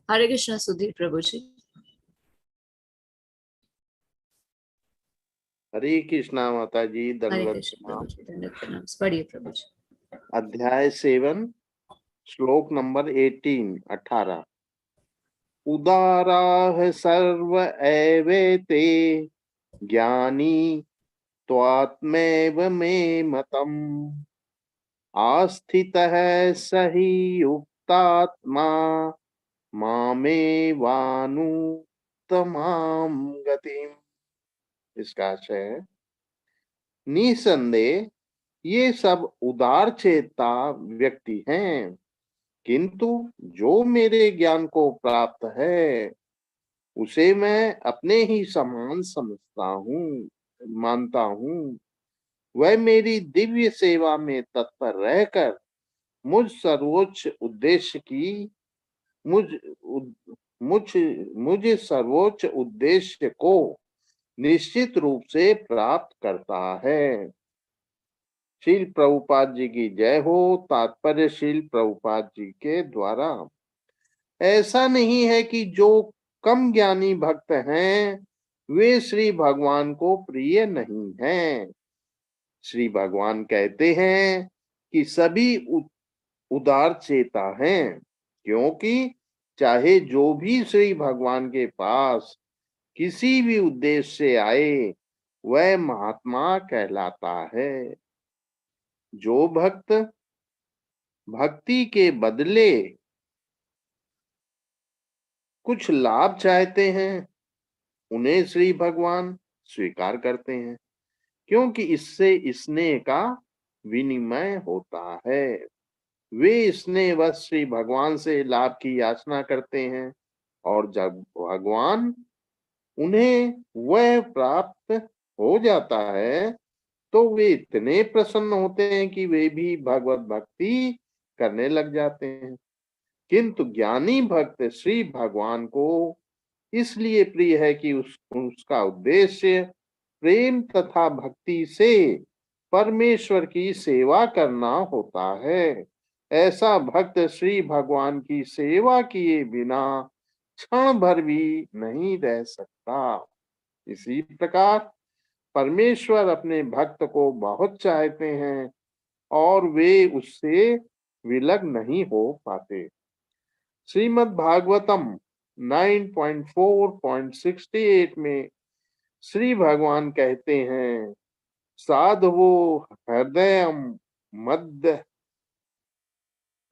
हरे कृष्णा सुधीर प्रभु जी। हरे कृष्णा माता जी, हरे दंडवत कृष्ण प्रणाम। प्रभु जी, दंडवत प्रणाम। पढ़िए प्रभु जी। अध्याय 7 श्लोक नंबर 18। उदाराः सर्व एवेते ज्ञानी त्वात्मैव मे मतम् आस्थितः स हि युक्तात्मा मामेवानुत्तमां गतिम्। इसका आशय है, निसंदेह ये सब उदार चेता व्यक्ति हैं, किंतु जो मेरे ज्ञान को प्राप्त है उसे मैं अपने ही समान समझता हूँ, मानता हूँ। वह मेरी दिव्य सेवा में तत्पर रहकर मुझ सर्वोच्च उद्देश्य की मुझ मुझ मुझ सर्वोच्च उद्देश्य को निश्चित रूप से प्राप्त करता है। शील प्रभुपाद जी की जय हो। तात्पर्य शील प्रभुपाद जी के द्वारा। ऐसा नहीं है कि जो कम ज्ञानी भक्त हैं वे श्री भगवान को प्रिय नहीं हैं। श्री भगवान कहते हैं कि सभी उदार चेता हैं, क्योंकि चाहे जो भी श्री भगवान के पास किसी भी उद्देश्य से आए वह महात्मा कहलाता है। जो भक्त भक्ति के बदले कुछ लाभ चाहते हैं उन्हें श्री भगवान स्वीकार करते हैं, क्योंकि इससे स्नेह का विनिमय होता है। वे स्नेहवश श्री भगवान से लाभ की याचना करते हैं और जब भगवान उन्हें वह प्राप्त हो जाता है तो वे इतने प्रसन्न होते हैं कि वे भी भगवत भक्ति करने लग जाते हैं। किंतु ज्ञानी भक्त श्री भगवान को इसलिए प्रिय है कि उसका उद्देश्य प्रेम तथा भक्ति से परमेश्वर की सेवा करना होता है। ऐसा भक्त श्री भगवान की सेवा किए बिना क्षण भर भी नहीं रह सकता। इसी प्रकार परमेश्वर अपने भक्त को बहुत चाहते हैं और वे उससे विलग नहीं हो पाते। श्रीमद् भागवतम 9.4.68 में श्री भगवान कहते हैं, साधवो हृदय मध्य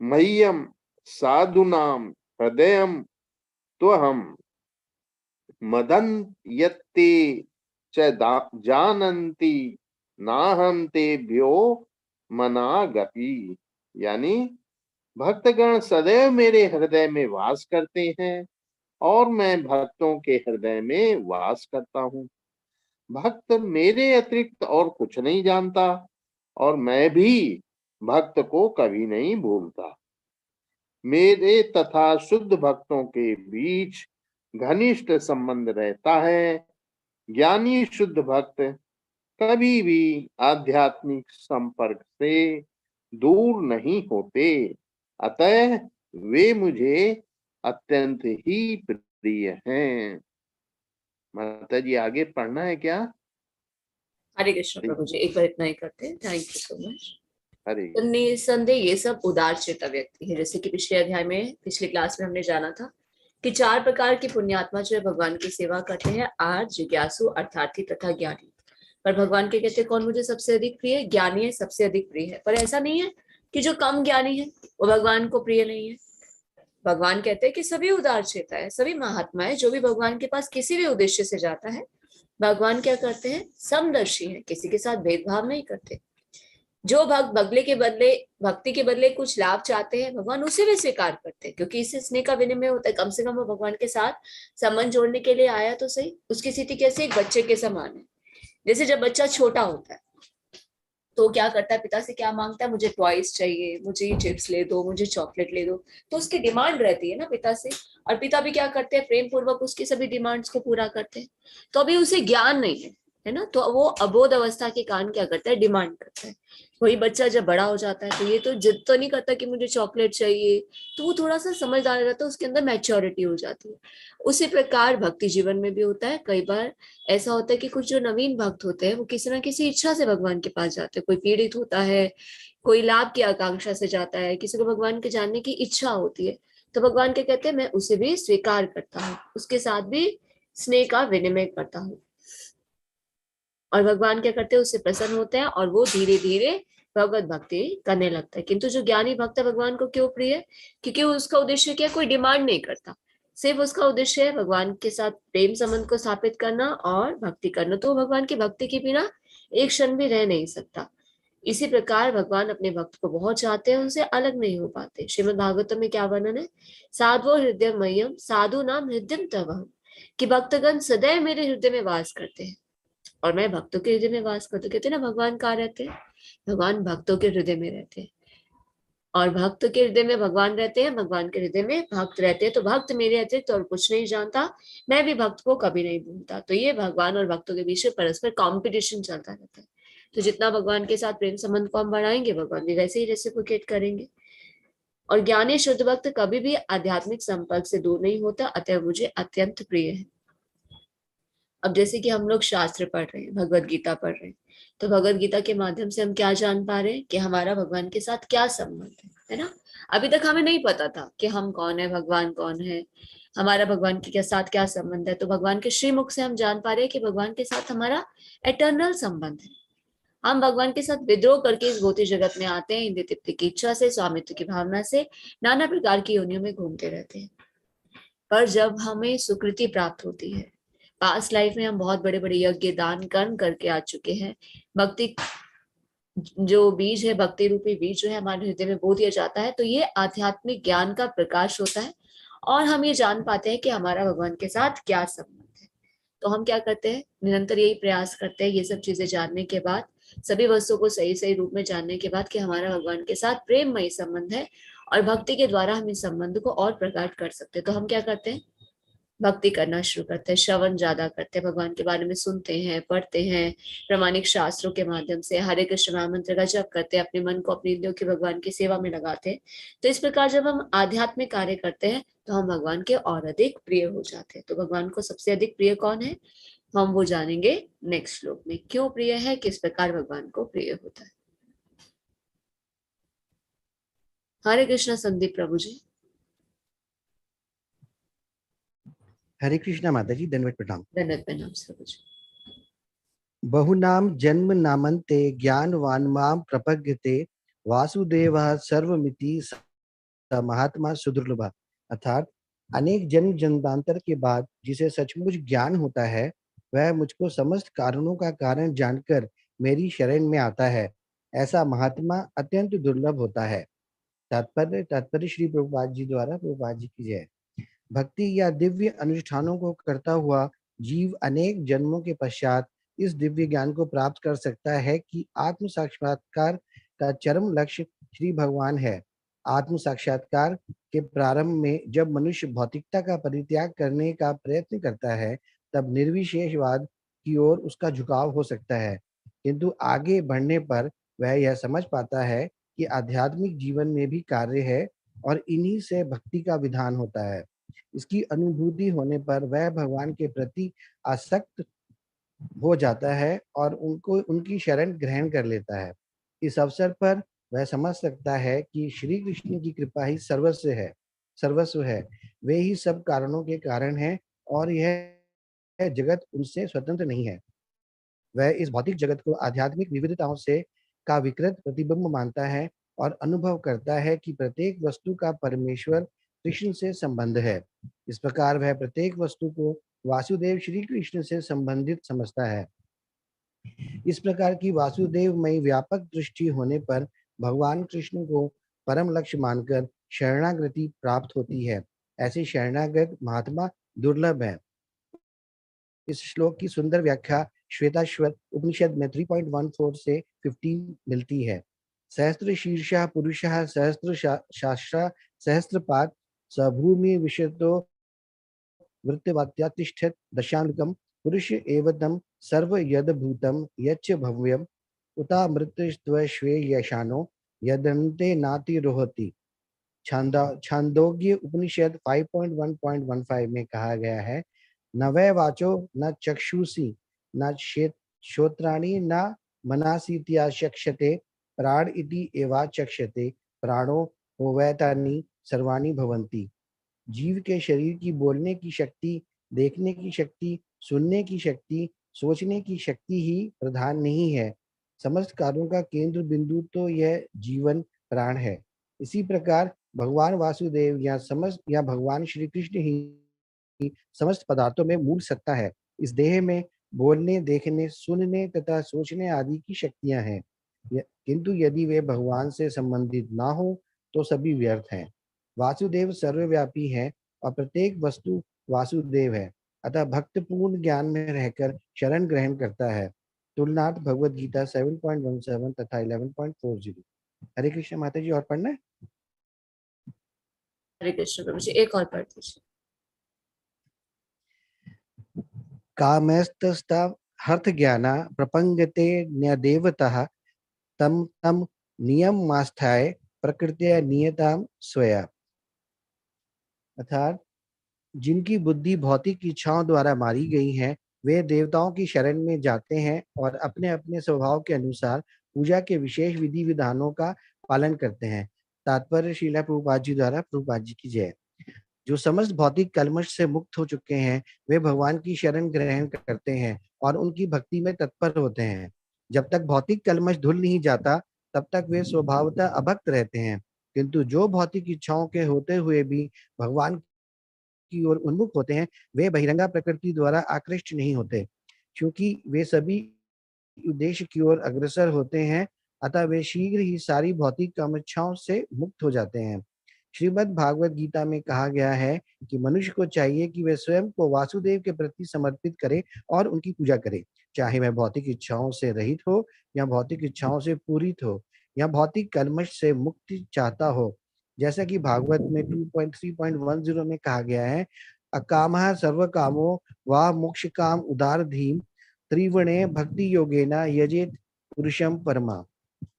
मह्यम साधुनाम हृदय त्वहम मदन्यते च जानन्ति नाहं तेभ्यो मनागपि। यानी भक्तगण सदैव मेरे हृदय में वास करते हैं और मैं भक्तों के हृदय में वास करता हूँ। भक्त मेरे अतिरिक्त और कुछ नहीं जानता और मैं भी भक्त को कभी नहीं भूलता। मेरे तथा शुद्ध भक्तों के बीच घनिष्ठ संबंध रहता है। ज्ञानी शुद्ध भक्त कभी भी आध्यात्मिक संपर्क से दूर नहीं होते, अतः वे मुझे अत्यंत ही प्रिय हैं। माता जी आगे पढ़ना है क्या? हरे कृष्ण प्रभु जी, एक बार इतना ही करते हैं। Thank you so much. हरे तो निसंदेह ये सब उदार चेता व्यक्ति है। जैसे कि पिछले अध्याय में, पिछली क्लास में हमने जाना था कि 4 प्रकार की पुण्यात्मा जो है भगवान की सेवा करते हैं, आर्य, जिज्ञासु, अर्थार्थी तथा ज्ञानी। पर भगवान के कहते हैं कौन मुझे सबसे अधिक प्रिय है? ज्ञानी है, सबसे अधिक प्रिय है। पर ऐसा नहीं है कि जो कम ज्ञानी है वो भगवान को प्रिय नहीं है। भगवान कहते हैं कि सभी उदार चेता है, सभी महात्मा है, जो भी भगवान के पास किसी भी उद्देश्य से जाता है भगवान क्या करते हैं? समदर्शी है, किसी के साथ भेदभाव नहीं करते। जो भक्त बदले के बदले भक्ति के बदले कुछ लाभ चाहते हैं भगवान उसे भी स्वीकार करते हैं, क्योंकि इससे स्नेह का विनिमय होता है। कम से कम वो भगवान के साथ संबंध जोड़ने के लिए आया तो सही। उसकी स्थिति कैसे? एक बच्चे के समान है। जैसे जब बच्चा छोटा होता है तो क्या करता है? पिता से क्या मांगता है? मुझे टॉयज चाहिए, मुझे ये चिप्स ले दो, मुझे चॉकलेट ले दो। तो उसकी डिमांड रहती है ना पिता से, और पिता भी क्या करते हैं? प्रेम पूर्वक उसकी सभी डिमांड्स को पूरा करते हैं। तो अभी उसे ज्ञान नहीं है, है ना। तो वो अबोध अवस्था के कारण क्या करता है, डिमांड करता है। वही बच्चा जब बड़ा हो जाता है तो ये तो जिद तो नहीं करता कि मुझे चॉकलेट चाहिए, तो वो थोड़ा सा समझदार रहता है, उसके अंदर मैच्योरिटी हो जाती है। उसी प्रकार भक्ति जीवन में भी होता है। कई बार ऐसा होता है कि कुछ जो नवीन भक्त होते हैं वो किसी ना किसी इच्छा से भगवान के पास जाते हैं। कोई पीड़ित होता है, कोई लाभ की आकांक्षा से जाता है, किसी को भगवान के जानने की इच्छा होती है, तो भगवान क्या कहते हैं, मैं उसे भी स्वीकार करता हूँ, उसके साथ भी स्नेह का विनिमय करता हूँ। और भगवान क्या करते हैं, उससे प्रसन्न होते हैं और वो धीरे धीरे भगवत भक्ति करने लगता है। किंतु जो ज्ञानी भक्त है भगवान को क्यों प्रिय है, क्योंकि उसका उद्देश्य क्या, कोई डिमांड नहीं करता, सिर्फ उसका उद्देश्य है भगवान के साथ प्रेम संबंध को स्थापित करना और भक्ति करना। तो वो भगवान की भक्ति के बिना एक क्षण भी रह नहीं सकता। इसी प्रकार भगवान अपने भक्त को बहुत चाहते हैं, उनसे अलग नहीं हो पाते। श्रीमद् भागवतम में क्या वर्णन है, साधवो हृदय मह्यम साधु नाम हृदय तवहम, कि भक्तगण सदैव मेरे हृदय में वास करते हैं और मैं भक्तों के हृदय में वास करता हूँ। कहते हैं ना, भगवान कहाँ रहते हैं, भगवान भक्तों के हृदय में रहते हैं। और भक्त के हृदय में भगवान रहते हैं, भगवान के हृदय में भक्त रहते हैं। तो भक्त मेरे अतिरिक्त और कुछ नहीं जानता, मैं भी भक्त को कभी नहीं भूलता। तो ये भगवान और भक्तों के बीच में परस्पर कंपटीशन चलता रहता है। तो जितना भगवान के साथ प्रेम संबंध को हम बढ़ाएंगे, भगवान भी वैसे ही रेसिप्रोकेट करेंगे। और ज्ञानी शुद्ध भक्त कभी भी आध्यात्मिक संपर्क से दूर नहीं होता, अतः मुझे अत्यंत प्रिय है। अब जैसे कि हम लोग शास्त्र पढ़ रहे हैं, भगवत गीता पढ़ रहे हैं, तो भगवत गीता के माध्यम से हम क्या जान पा रहे हैं कि हमारा भगवान के साथ क्या संबंध है ना। अभी तक हमें नहीं पता था कि हम कौन है, भगवान कौन है, हमारा भगवान के साथ क्या संबंध है। तो भगवान के श्रीमुख से हम जान पा रहे हैं कि भगवान के साथ हमारा एटर्नल संबंध है। हम भगवान के साथ विद्रोह करके इस भौतिक जगत में आते हैं, इंद्रिय तृप्ति की इच्छा से, स्वामित्व की भावना से नाना प्रकार की योनियों में घूमते रहते हैं। पर जब हमें सुकृति प्राप्त होती है, पास्ट लाइफ में हम बहुत बड़े बड़े यज्ञ दान कर्म करके आ चुके हैं, भक्ति जो बीज है, भक्ति रूपी बीज जो है हमारे हृदय में बो दिया जाता है, तो ये आध्यात्मिक ज्ञान का प्रकाश होता है और हम ये जान पाते हैं कि हमारा भगवान के साथ क्या संबंध है। तो हम क्या करते हैं, निरंतर यही प्रयास करते हैं, ये सब चीजें जानने के बाद, सभी वस्तुओं को सही सही रूप में जानने के बाद कि हमारा भगवान के साथ प्रेममयी संबंध है और भक्ति के द्वारा हम इस संबंध को और प्रकट कर सकते हैं। तो हम क्या करते हैं, भक्ति करना शुरू करते हैं, श्रवण ज्यादा करते हैं, भगवान के बारे में सुनते हैं, पढ़ते हैं, प्रमाणिक शास्त्रों के माध्यम से हरे कृष्ण महामंत्र का जप करते हैं, अपने मन को अपनी इंद्रियों की भगवान की सेवा में लगाते हैं। तो इस प्रकार जब हम आध्यात्मिक कार्य करते हैं तो हम भगवान के और अधिक प्रिय हो जाते हैं। तो भगवान को सबसे अधिक प्रिय कौन है, हम वो जानेंगे नेक्स्ट श्लोक में, क्यों प्रिय है, किस प्रकार भगवान को प्रिय होता है। हरे कृष्ण संदीप प्रभु जी। हरे कृष्णा माता जी, दंडवत प्रणाम। धन्यवाद प्रणाम प्रभु जी। बहुनाम जन्म नामन्ते ज्ञानवान माम प्रपद्यते वासुदेवः सर्वमिति स महात्मा सुदुर्लभ। अर्थात अनेक जन्म जन्मांतर के बाद जिसे सचमुच ज्ञान होता है, वह मुझको समस्त कारणों का कारण जानकर मेरी शरण में आता है। ऐसा महात्मा अत्यंत दुर्लभ होता है। तात्पर्य श्री प्रभुपाद जी द्वारा, प्रभुपाद जी की जय। भक्ति या दिव्य अनुष्ठानों को करता हुआ जीव अनेक जन्मों के पश्चात इस दिव्य ज्ञान को प्राप्त कर सकता है कि आत्म साक्षात्कार का चरम लक्ष्य श्री भगवान है। आत्म साक्षात्कार के प्रारंभ में जब मनुष्य भौतिकता का परित्याग करने का प्रयत्न करता है, तब निर्विशेषवाद की ओर उसका झुकाव हो सकता है, किंतु आगे बढ़ने पर वह यह समझ पाता है कि आध्यात्मिक जीवन में भी कार्य है और इन्हीं से भक्ति का विधान होता है। इसकी अनुभूति होने पर वह भगवान के प्रति आसक्त हो जाता है और उनको उनकी शरण ग्रहण कर लेता है। इस अवसर पर वह समझ सकता है कि श्री कृष्ण की कृपा ही सर्वस्व है। वे ही सब कारणों के कारण हैं और यह जगत उनसे स्वतंत्र नहीं है। वह इस भौतिक जगत को आध्यात्मिक विविधताओं से का विकृत प्रतिबिंब मानता है और अनुभव करता है कि प्रत्येक वस्तु का परमेश्वर कृष्ण से संबंध है। इस प्रकार वह प्रत्येक वस्तु को वासुदेव श्री कृष्ण से संबंधित समझता है। इस प्रकार की वासुदेवमयी व्यापक दृष्टि होने पर भगवान कृष्ण को परम लक्ष्य मानकर शरणागति प्राप्त होती है। ऐसे शरणागत महात्मा दुर्लभ है। इस श्लोक की सुंदर व्याख्या श्वेताश्वर उपनिषद में 3.14 से 15 मिलती है। सहस्त्र शीर्षः पुरुषः सहस्त्र शास्त्र सहस्त्रपाद सभूमि विशतो वृत्तवात्यातिष्ठत दशानुकम पुरुष एवं सर्व यद भूतम यच्च भव्यम उतामृतस्त्वश्वे यशानो यदन्ते नाति रोहति। छांदोग्य उपनिषद 5.1.15 में कहा गया है, न वै वाचो न चक्षुषी न श्रोत्राणि न मनासीत्या चक्षते प्राण इति एवा चक्षते प्राणो होवैतानि सर्वाणि भवन्ति। जीव के शरीर की बोलने की शक्ति, देखने की शक्ति, सुनने की शक्ति, सोचने की शक्ति ही प्रधान नहीं है। समस्त कार्यों का केंद्र बिंदु तो यह जीवन प्राण है। इसी प्रकार भगवान वासुदेव या भगवान श्री कृष्ण ही समस्त पदार्थों में मूल सत्ता है। इस देह में बोलने, देखने, सुनने तथा सोचने आदि की शक्तियां हैं, किंतु यदि वे भगवान से संबंधित ना हो तो सभी व्यर्थ हैं। वासुदेव सर्वव्यापी है और प्रत्येक वस्तु वासुदेव है, अतः भक्त पूर्ण ज्ञान में रहकर शरण ग्रहण करता है। तुलनार्थ भगवद गीता 7.17 तथा 11.40। हरे कृष्ण माता जी, और पढ़ना है? हरे कृष्ण प्रभु जी, एक और पढ़ दीजिए। कामस्तस्ता हर्थ ज्ञाना प्रपंगते न्यदेवतः तम तम नियम मास्थाय प्रकृत्या नियताम स्वया। अर्थात जिनकी बुद्धि भौतिक इच्छाओं द्वारा मारी गई है, वे देवताओं की शरण में जाते हैं और अपने अपने स्वभाव के अनुसार पूजा के विशेष विधि विधानों का पालन करते हैं। तात्पर्य श्रीला प्रभुपाद जी द्वारा। प्रभुपाद जी की जय। जो समस्त भौतिक कलमश से मुक्त हो चुके हैं, वे भगवान की शरण ग्रहण करते हैं और उनकी भक्ति में तत्पर होते हैं। जब तक भौतिक कलमश धुल नहीं जाता, तब तक वे स्वभावतः अभक्त रहते हैं। किंतु जो भौतिक इच्छाओं के होते हुए भी भगवान की ओर उन्मुख होते हैं, वे बहिरंगा प्रकृति द्वारा आकृष्ट नहीं होते, क्योंकि वे सभी उद्देश्य की ओर अग्रसर होते हैं। अतः वे शीघ्र ही सारी भौतिक कामइच्छाओं से मुक्त हो जाते हैं। श्रीमद् भागवत गीता में कहा गया है कि मनुष्य को चाहिए कि वे स्वयं को वासुदेव के प्रति समर्पित करे और उनकी पूजा करे, चाहे वह भौतिक इच्छाओं से रहित हो या भौतिक इच्छाओं से पूरित हो या भौतिक कलमश से मुक्ति चाहता हो। जैसा कि भागवत में 2.3.10 में कहा गया है, अकामः सर्व कामो वा मोक्ष काम उदार धीम त्रिवणे भक्ति योगेना यजेत पुरुषम परमा।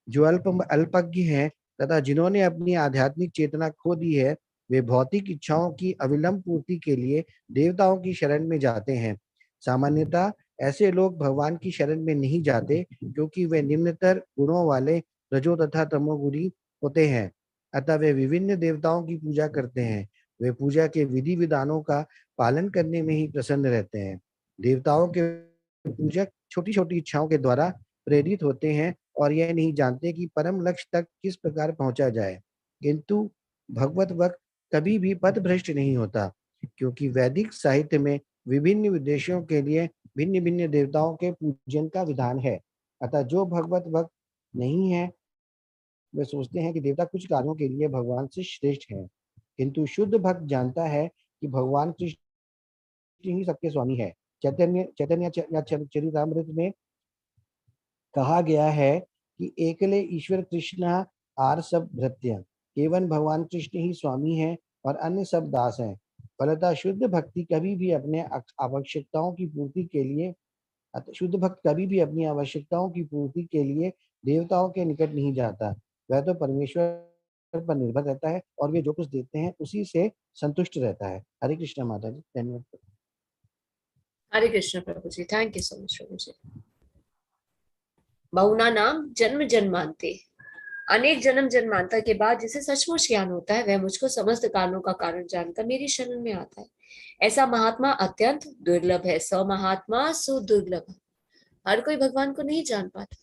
जो अल्पज्ञ हैं तथा जिन्होंने अपनी आध्यात्मिक चेतना खो दी है, वे भौतिक इच्छाओं की अविलंब पूर्ति के लिए देवताओं की शरण में जाते हैं। सामान्यतः ऐसे लोग भगवान की शरण में नहीं जाते, क्योंकि वे निम्नतर गुणों वाले रजो तथा तमोगुणी होते हैं। अतः वे विभिन्न देवताओं की पूजा करते हैं। वे पूजा के विधि विधानों का पालन करने में ही प्रसन्न रहते हैं। देवताओं के पूजक छोटी छोटी इच्छाओं के द्वारा प्रेरित होते हैं और यह नहीं जानते कि परम लक्ष्य तक किस प्रकार पहुंचा जाए। किंतु भगवत भक्त कभी भी पथ भ्रष्ट नहीं होता, क्योंकि वैदिक साहित्य में विभिन्न उद्देश्यों के लिए भिन्न भिन्न देवताओं के पूजन का विधान है। अतः जो भगवत भक्त नहीं है, वे सोचते हैं कि देवता कुछ कार्यों के लिए भगवान से श्रेष्ठ है। किंतु शुद्ध भक्त जानता है कि भगवान कृष्ण ही सबके स्वामी है। चैतन्य चरितामृत में कहा गया है कि एकले ईश्वर कृष्ण आर सब भृत्य, केवल भगवान कृष्ण ही स्वामी है और अन्य सब दास हैं। फलतः शुद्ध भक्ति कभी भी अपने आवश्यकताओं की पूर्ति के लिए शुद्ध भक्त कभी भी अपनी आवश्यकताओं की पूर्ति के लिए देवताओं के निकट नहीं जाता। वह तो परमेश्वर पर निर्भर रहता है और वे जो कुछ देते हैं उसी से संतुष्ट रहता है। हरे कृष्ण माता जी, धन्यवाद। हरे कृष्ण प्रभु जी, थैंक यू सो मच प्रभु जी। बहुना नाम जन्म जन्मांते, अनेक जन्म जन्मांतर के बाद जिसे सचमुच ज्ञान होता है, वह मुझको समस्त कारणों का कारण जानकर मेरी शरण में आता है। ऐसा महात्मा अत्यंत दुर्लभ है। स महात्मा सु दुर्लभ। हर कोई भगवान को नहीं जान पाता।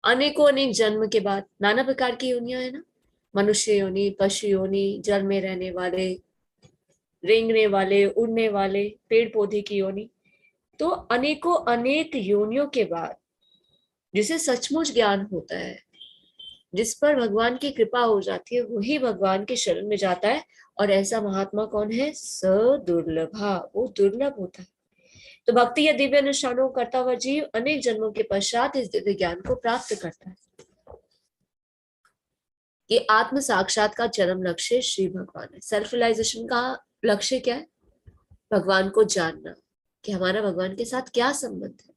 अनेकों अनेक जन्म के बाद नाना प्रकार की योनियां है ना, मनुष्य योनि, पशु योनि, जल में रहने वाले, रेंगने वाले, उड़ने वाले, पेड़ पौधे की योनि। तो अनेकों अनेक योनियों के बाद जिसे सचमुच ज्ञान होता है, जिस पर भगवान की कृपा हो जाती है, वही भगवान के शरण में जाता है। और ऐसा महात्मा कौन है? सदुर्लभा, वो दुर्लभ होता है। तो भक्ति या दिव्य अनुष्ठानों को करता हुआ जीव अनेक जन्मों के पश्चात इस दिव्य ज्ञान को प्राप्त करता है। ये आत्म साक्षात का चरम लक्ष्य श्री भगवान है। सेल्फ रियलाइजेशन का लक्ष्य क्या है? भगवान को जानना, कि हमारा भगवान के साथ क्या संबंध है।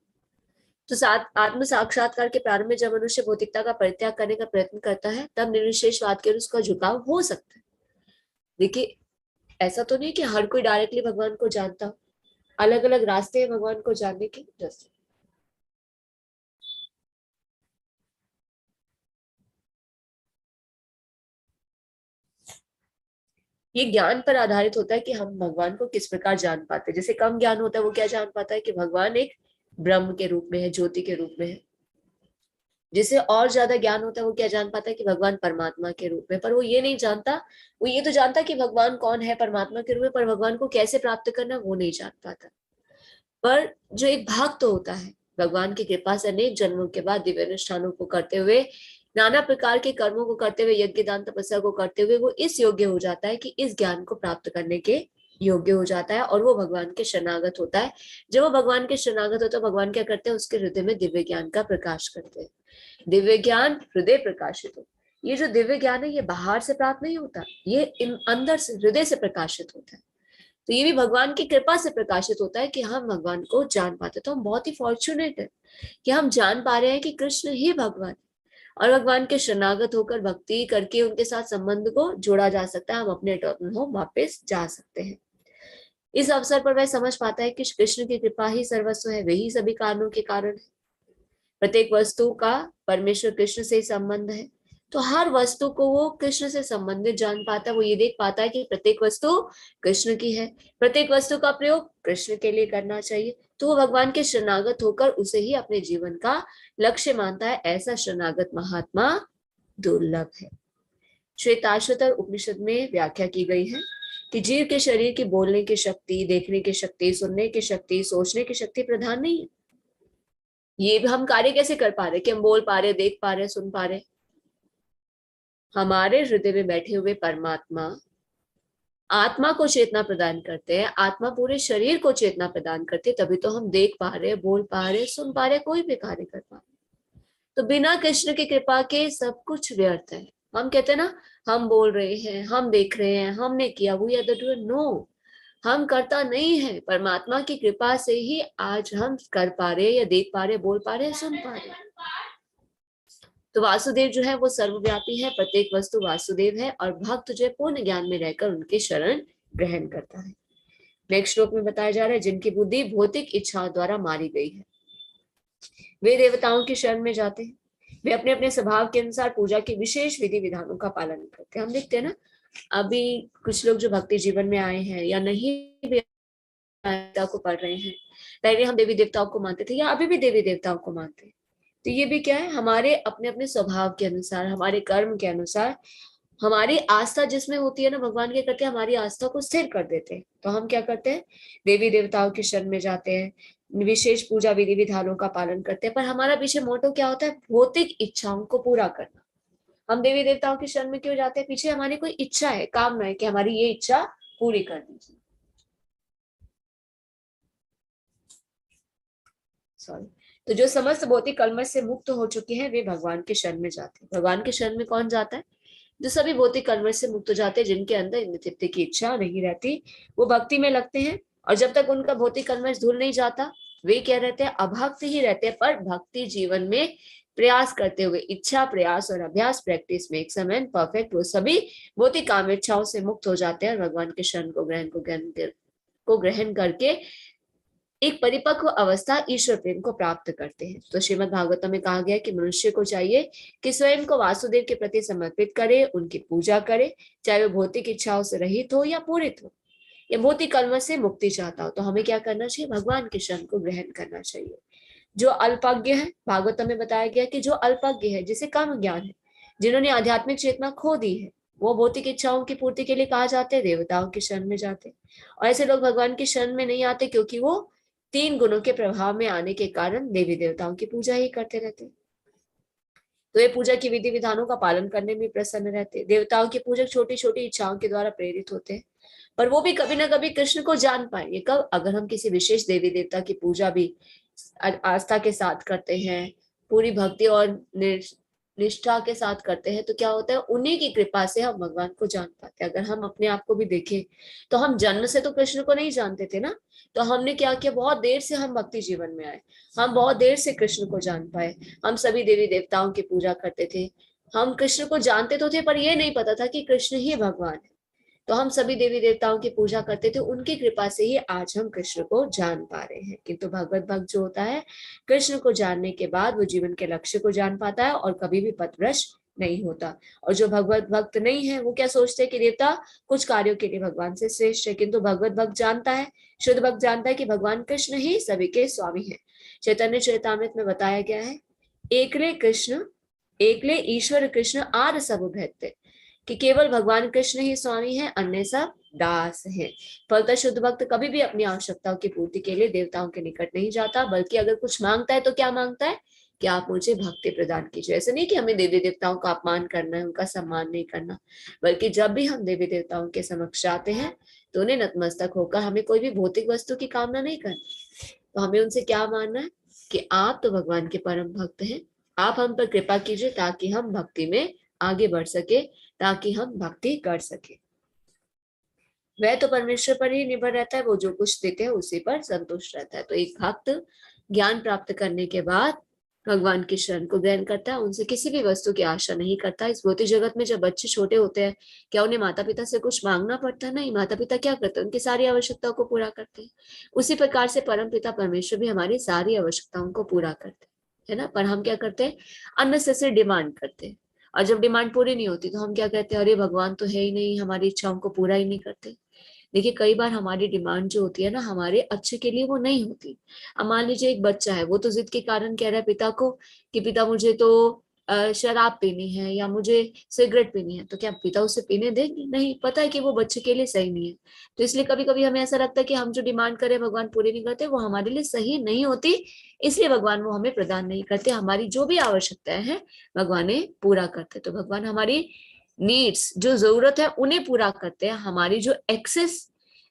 तो साथ आत्म साक्षात्कार के प्रारंभ में जब मनुष्य भौतिकता का परित्याग करने का प्रयत्न करता है तब निर्विशेषवाद के उसका झुकाव हो सकता है। देखिए, ऐसा तो नहीं कि हर कोई डायरेक्टली भगवान को जानता हो, अलग अलग रास्ते हैं भगवान को जानने के। जैसे ये ज्ञान पर आधारित होता है कि हम भगवान को किस प्रकार जान पाते हैं। जैसे कम ज्ञान होता है वो क्या जान पाता है कि भगवान एक ब्रह्म के रूप में है, ज्योति के रूप में है। जिसे और ज्यादा ज्ञान होता है वो क्या जान पाता है कि भगवान परमात्मा के रूप में। पर वो ये नहीं जानता, वो ये तो जानता है कि भगवान कौन है परमात्मा के रूप में, पर भगवान को कैसे प्राप्त करना वो नहीं जान पाता। पर जो एक भक्त होता है, भगवान की कृपा से अनेक जन्मों के बाद दिव्य अनुष्ठानों को करते हुए, नाना प्रकार के कर्मों को करते हुए, यज्ञ दान तपस्या को करते हुए वो इस योग्य हो जाता है कि इस ज्ञान को प्राप्त करने के योग्य हो जाता है और वो भगवान के शरणागत होता है। जब वो भगवान के शरणागत होता है, भगवान क्या करते हैं, उसके हृदय में दिव्य ज्ञान का प्रकाश करते हैं। दिव्य ज्ञान हृदय प्रकाशित हो। ये जो दिव्य ज्ञान है ये बाहर से प्राप्त नहीं होता, ये अंदर से हृदय से प्रकाशित होता है। तो ये भी भगवान की कृपा से प्रकाशित होता है कि हम भगवान को जान पाते। तो हम बहुत ही फॉर्चुनेट है कि हम जान पा रहे हैं कि कृष्ण ही भगवान है और भगवान के शरणागत होकर भक्ति करके उनके साथ संबंध को जोड़ा जा सकता है। हम अपने एटर्नल होम वापस जा सकते हैं। इस अवसर पर वह समझ पाता है कि कृष्ण की कृपा ही सर्वस्व है, वही सभी कारणों के कारण है। प्रत्येक वस्तु का परमेश्वर कृष्ण से ही संबंध है, तो हर वस्तु को वो कृष्ण से संबंधित जान पाता है। वो ये देख पाता है कि प्रत्येक वस्तु कृष्ण की है, प्रत्येक वस्तु का प्रयोग कृष्ण के लिए करना चाहिए। तो वो भगवान के शरणागत होकर उसे ही अपने जीवन का लक्ष्य मानता है। ऐसा शरणागत महात्मा दुर्लभ है। श्वेताश्वतर उपनिषद में व्याख्या की गई है कि जीव के शरीर की बोलने की शक्ति, देखने की शक्ति, सुनने की शक्ति, सोचने की शक्ति प्रधान नहीं है। ये भी हम कार्य कैसे कर पा रहे कि हम बोल पा रहे, देख पा रहे, सुन पा रहे? हमारे हृदय में बैठे हुए परमात्मा आत्मा को चेतना प्रदान करते हैं, आत्मा पूरे शरीर को चेतना प्रदान करते हैं, तभी तो हम देख पा रहे, बोल पा रहे, सुन पा रहे, कोई भी कार्य कर पा रहे। तो बिना कृष्ण की कृपा के सब कुछ व्यर्थ है। हम कहते हैं ना, हम बोल रहे हैं, हम देख रहे हैं, हमने किया, वो या नो, हम करता नहीं है। परमात्मा की कृपा से ही आज हम कर पा रहे, या देख पा रहे, बोल पा रहे, सुन पा रहे। तो वासुदेव जो है वो सर्वव्यापी है, प्रत्येक वस्तु वासुदेव है और भक्त जो है पूर्ण ज्ञान में रहकर उनके शरण ग्रहण करता है। नेक्स्ट श्लोक में बताया जा रहा है, जिनकी बुद्धि भौतिक इच्छाओं द्वारा मारी गई है वे देवताओं की शरण में जाते हैं। वे अपने अपने स्वभाव के अनुसार पूजा के विशेष विधि विधानों का पालन करते हैं। हम देखते हैं ना, अभी कुछ लोग जो भक्ति जीवन में आए हैं या नहीं भी देवता को पढ़ रहे हैं, पहले हम देवी देवताओं को मानते थे या अभी भी देवी देवताओं को मानते हैं। तो ये भी क्या है, हमारे अपने अपने स्वभाव के अनुसार, हमारे कर्म के अनुसार, हमारी आस्था जिसमें होती है ना, भगवान क्या करते हैं, हमारी आस्था को स्थिर कर देते हैं। तो हम क्या करते हैं, देवी देवताओं की शरण में जाते हैं, विशेष पूजा विधि विधानों का पालन करते हैं। पर हमारा पीछे मोटो क्या होता है, भौतिक इच्छाओं को पूरा करना। हम देवी देवताओं की शरण में क्यों जाते हैं, पीछे हमारी कोई इच्छा है, कामना है कि हमारी ये इच्छा पूरी कर दीजिए। सॉरी। तो जो समस्त भौतिक कलमश से मुक्त हो चुके हैं वे भगवान के शरण में जाते हैं। भगवान के शरण में कौन जाता है, जो सभी भौतिक कलमश से मुक्त हो जाते हैं, जिनके अंदर इंद्र तृप्ति की इच्छा नहीं रहती, वो भक्ति में लगते हैं। और जब तक उनका भौतिक कलमश धुल नहीं जाता वे क्या रहते हैं, अभक्त ही रहते हैं। पर भक्ति जीवन में प्रयास करते हुए, इच्छा, प्रयास और अभ्यास, प्रैक्टिस में एक समय परफेक्ट, वो सभी भौतिक काम इच्छाओं से मुक्त हो जाते हैं और भगवान के शरण को ग्रहण करके एक परिपक्व अवस्था ईश्वर प्रेम को प्राप्त करते हैं। तो श्रीमद् भागवतम में कहा गया कि मनुष्य को चाहिए कि स्वयं को वासुदेव के प्रति समर्पित करे, उनकी पूजा करे, चाहे वो भौतिक इच्छाओं से रहित हो या पूरित हो, या भौतिक कलमश से मुक्ति चाहता हो। तो हमें क्या करना चाहिए, भगवान के शरण को ग्रहण करना चाहिए। जो अल्पज्ञ है, भागवतम में बताया गया कि जो अल्पज्ञ है, जिसे कम ज्ञान है, जिन्होंने आध्यात्मिक चेतना खो दी है, वो भौतिक इच्छाओं की पूर्ति के लिए कहा जाते हैं देवताओं की शरण में जाते। और ऐसे लोग भगवान की शरण में नहीं आते क्योंकि वो 3 गुणों के प्रभाव में आने के कारण देवी देवताओं की पूजा ही करते रहते। तो ये पूजा की विधि विधानों का पालन करने में प्रसन्न रहते। देवताओं के पूजक छोटी छोटी इच्छाओं के द्वारा प्रेरित होते हैं, पर वो भी कभी ना कभी कृष्ण को जान पाएंगे। कब, अगर हम किसी विशेष देवी देवता की पूजा भी आस्था के साथ करते हैं, पूरी भक्ति और निष्ठा के साथ करते हैं तो क्या होता है, उन्हीं की कृपा से हम भगवान को जान पाते हैं। अगर हम अपने आप को भी देखें तो हम जन्म से तो कृष्ण को नहीं जानते थे ना, तो हमने क्या किया, बहुत देर से हम भक्ति जीवन में आए, हम बहुत देर से कृष्ण को जान पाए। हम सभी देवी देवताओं की पूजा करते थे, हम कृष्ण को जानते तो थे पर ये नहीं पता था कि कृष्ण ही भगवान है। तो हम सभी देवी देवताओं की पूजा करते थे, उनकी कृपा से ही आज हम कृष्ण को जान पा रहे हैं। किंतु भगवत भक्त जो होता है, कृष्ण को जानने के बाद वो जीवन के लक्ष्य को जान पाता है और कभी भी पथभ्रष्ट नहीं होता। और जो भगवत भक्त नहीं है वो क्या सोचते हैं कि देवता कुछ कार्यों के लिए भगवान से श्रेष्ठ है, किंतु भगवत भक्त जानता है, शुद्ध भक्त जानता है कि भगवान कृष्ण ही सभी के स्वामी है। चैतन्य चरितामृत में बताया गया है, एकले कृष्ण एकले ईश्वर कृष्ण आर सब भेदते, कि केवल भगवान कृष्ण ही स्वामी है, अन्य सब दास हैं। फलतः शुद्ध भक्त कभी भी अपनी आवश्यकताओं की पूर्ति के लिए देवताओं के निकट नहीं जाता, बल्कि अगर कुछ मांगता है तो क्या मांगता है कि आप मुझे भक्ति प्रदान कीजिए। ऐसे नहीं कि हमें देवी देवताओं का अपमान करना है, उनका सम्मान नहीं करना, बल्कि जब भी हम देवी देवताओं के समक्ष जाते हैं तो उन्हें नतमस्तक होकर हमें कोई भी भौतिक वस्तु की कामना नहीं करनी। तो हमें उनसे क्या मानना है कि आप तो भगवान के परम भक्त हैं, आप हम पर कृपा कीजिए ताकि हम भक्ति में आगे बढ़ सके, ताकि हम भक्ति कर सके। वह तो परमेश्वर पर ही निर्भर रहता है, वो जो कुछ देते हैं उसी पर संतुष्ट रहता है। तो एक भक्त ज्ञान प्राप्त करने के बाद भगवान की शरण को ग्रहण करता है, उनसे किसी भी वस्तु की आशा नहीं करता। इस भौतिक जगत में जब बच्चे छोटे होते हैं, क्या उन्हें माता पिता से कुछ मांगना पड़ता है? नहीं, माता पिता क्या करते हैं, उनकी सारी आवश्यकताओं को पूरा करते हैं। उसी प्रकार से परम पिता परमेश्वर भी हमारी सारी आवश्यकताओं को पूरा करते हैं, है ना। पर हम क्या करते हैं, अननेसेसरी डिमांड करते हैं, और जब डिमांड पूरी नहीं होती तो हम क्या कहते हैं, अरे भगवान तो है ही नहीं, हमारी इच्छाओं को पूरा ही नहीं करते। देखिए कई बार हमारी डिमांड जो होती है ना, हमारे अच्छे के लिए वो नहीं होती। अब मान लीजिए एक बच्चा है, वो तो जिद के कारण कह रहा है पिता को कि पिता मुझे तो शराब पीनी है या मुझे सिगरेट पीनी है, तो क्या पिता उसे पीने देंगे? नहीं, पता है कि वो बच्चे के लिए सही नहीं है। तो इसलिए कभी कभी हमें ऐसा लगता है कि हम जो डिमांड करें भगवान पूरी नहीं करते, वो हमारे लिए सही नहीं होती, इसलिए भगवान वो हमें प्रदान नहीं करते। हमारी जो भी आवश्यकताएं हैं भगवान ने पूरा करते। तो भगवान हमारी नीड्स, जो जरूरत है उन्हें पूरा करते हैं, हमारी जो एक्सेस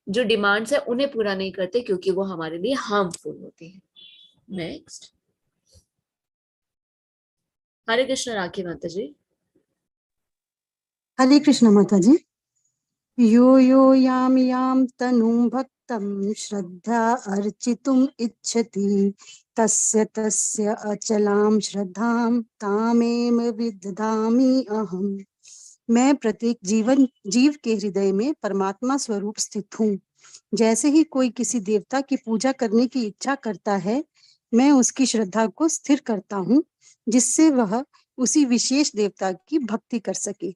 जो डिमांड्स है उन्हें पूरा नहीं करते, क्योंकि वो हमारे लिए हार्मफुल होती है। नेक्स्ट, हरे कृष्ण राखी माता जी। हरे कृष्ण माता जी। यो यो याम याम तनुं भक्तं श्रद्धा अर्चितुम इच्छति तस्य तस्य अचलां श्रद्धां तामेव विदधामि अहम्। मैं प्रत्येक जीव के हृदय में परमात्मा स्वरूप स्थित हूँ। जैसे ही कोई किसी देवता की पूजा करने की इच्छा करता है, मैं उसकी श्रद्धा को स्थिर करता हूँ, जिससे वह उसी विशेष देवता की भक्ति कर सके।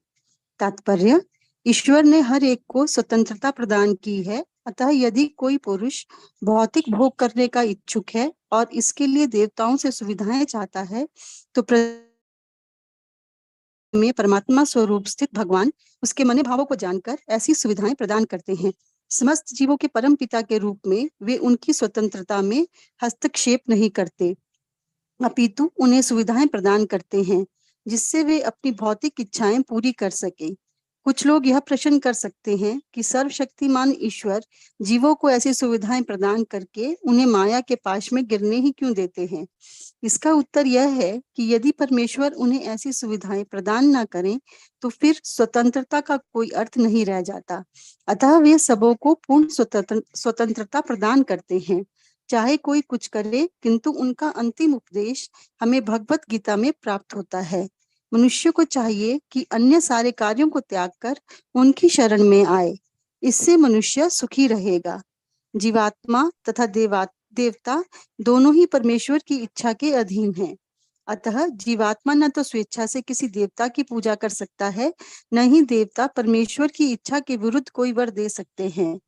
तात्पर्य, ईश्वर ने हर एक को स्वतंत्रता प्रदान की है, अतः यदि कोई पुरुष भौतिक भोग करने का इच्छुक है और इसके लिए देवताओं से सुविधाएं चाहता है, तो में परमात्मा स्वरूप स्थित भगवान उसके मन भावों को जानकर ऐसी सुविधाएं प्रदान करते हैं। समस्त जीवों के परम पिता के रूप में वे उनकी स्वतंत्रता में हस्तक्षेप नहीं करते, अपितु उन्हें सुविधाएं प्रदान करते हैं जिससे वे अपनी भौतिक इच्छाएं पूरी कर सके। कुछ लोग यह प्रश्न कर सकते हैं कि सर्वशक्तिमान ईश्वर जीवों को ऐसी सुविधाएं प्रदान करके उन्हें माया के पाश में गिरने ही क्यों देते हैं। इसका उत्तर यह है कि यदि परमेश्वर उन्हें ऐसी सुविधाएं प्रदान न करें तो फिर स्वतंत्रता का कोई अर्थ नहीं रह जाता। अतः वे सबों को पूर्ण स्वतंत्रता प्रदान करते हैं, चाहे कोई कुछ करे, किंतु उनका अंतिम उपदेश हमें भगवत गीता में प्राप्त होता है। मनुष्य को चाहिए कि अन्य सारे कार्यों को त्याग कर उनकी शरण में आए, इससे मनुष्य सुखी रहेगा। जीवात्मा तथा देवता दोनों ही परमेश्वर की इच्छा के अधीन हैं। अतः जीवात्मा न तो स्वेच्छा से किसी देवता की पूजा कर सकता है, न ही देवता परमेश्वर की इच्छा के विरुद्ध कोई वर दे सकते हैं।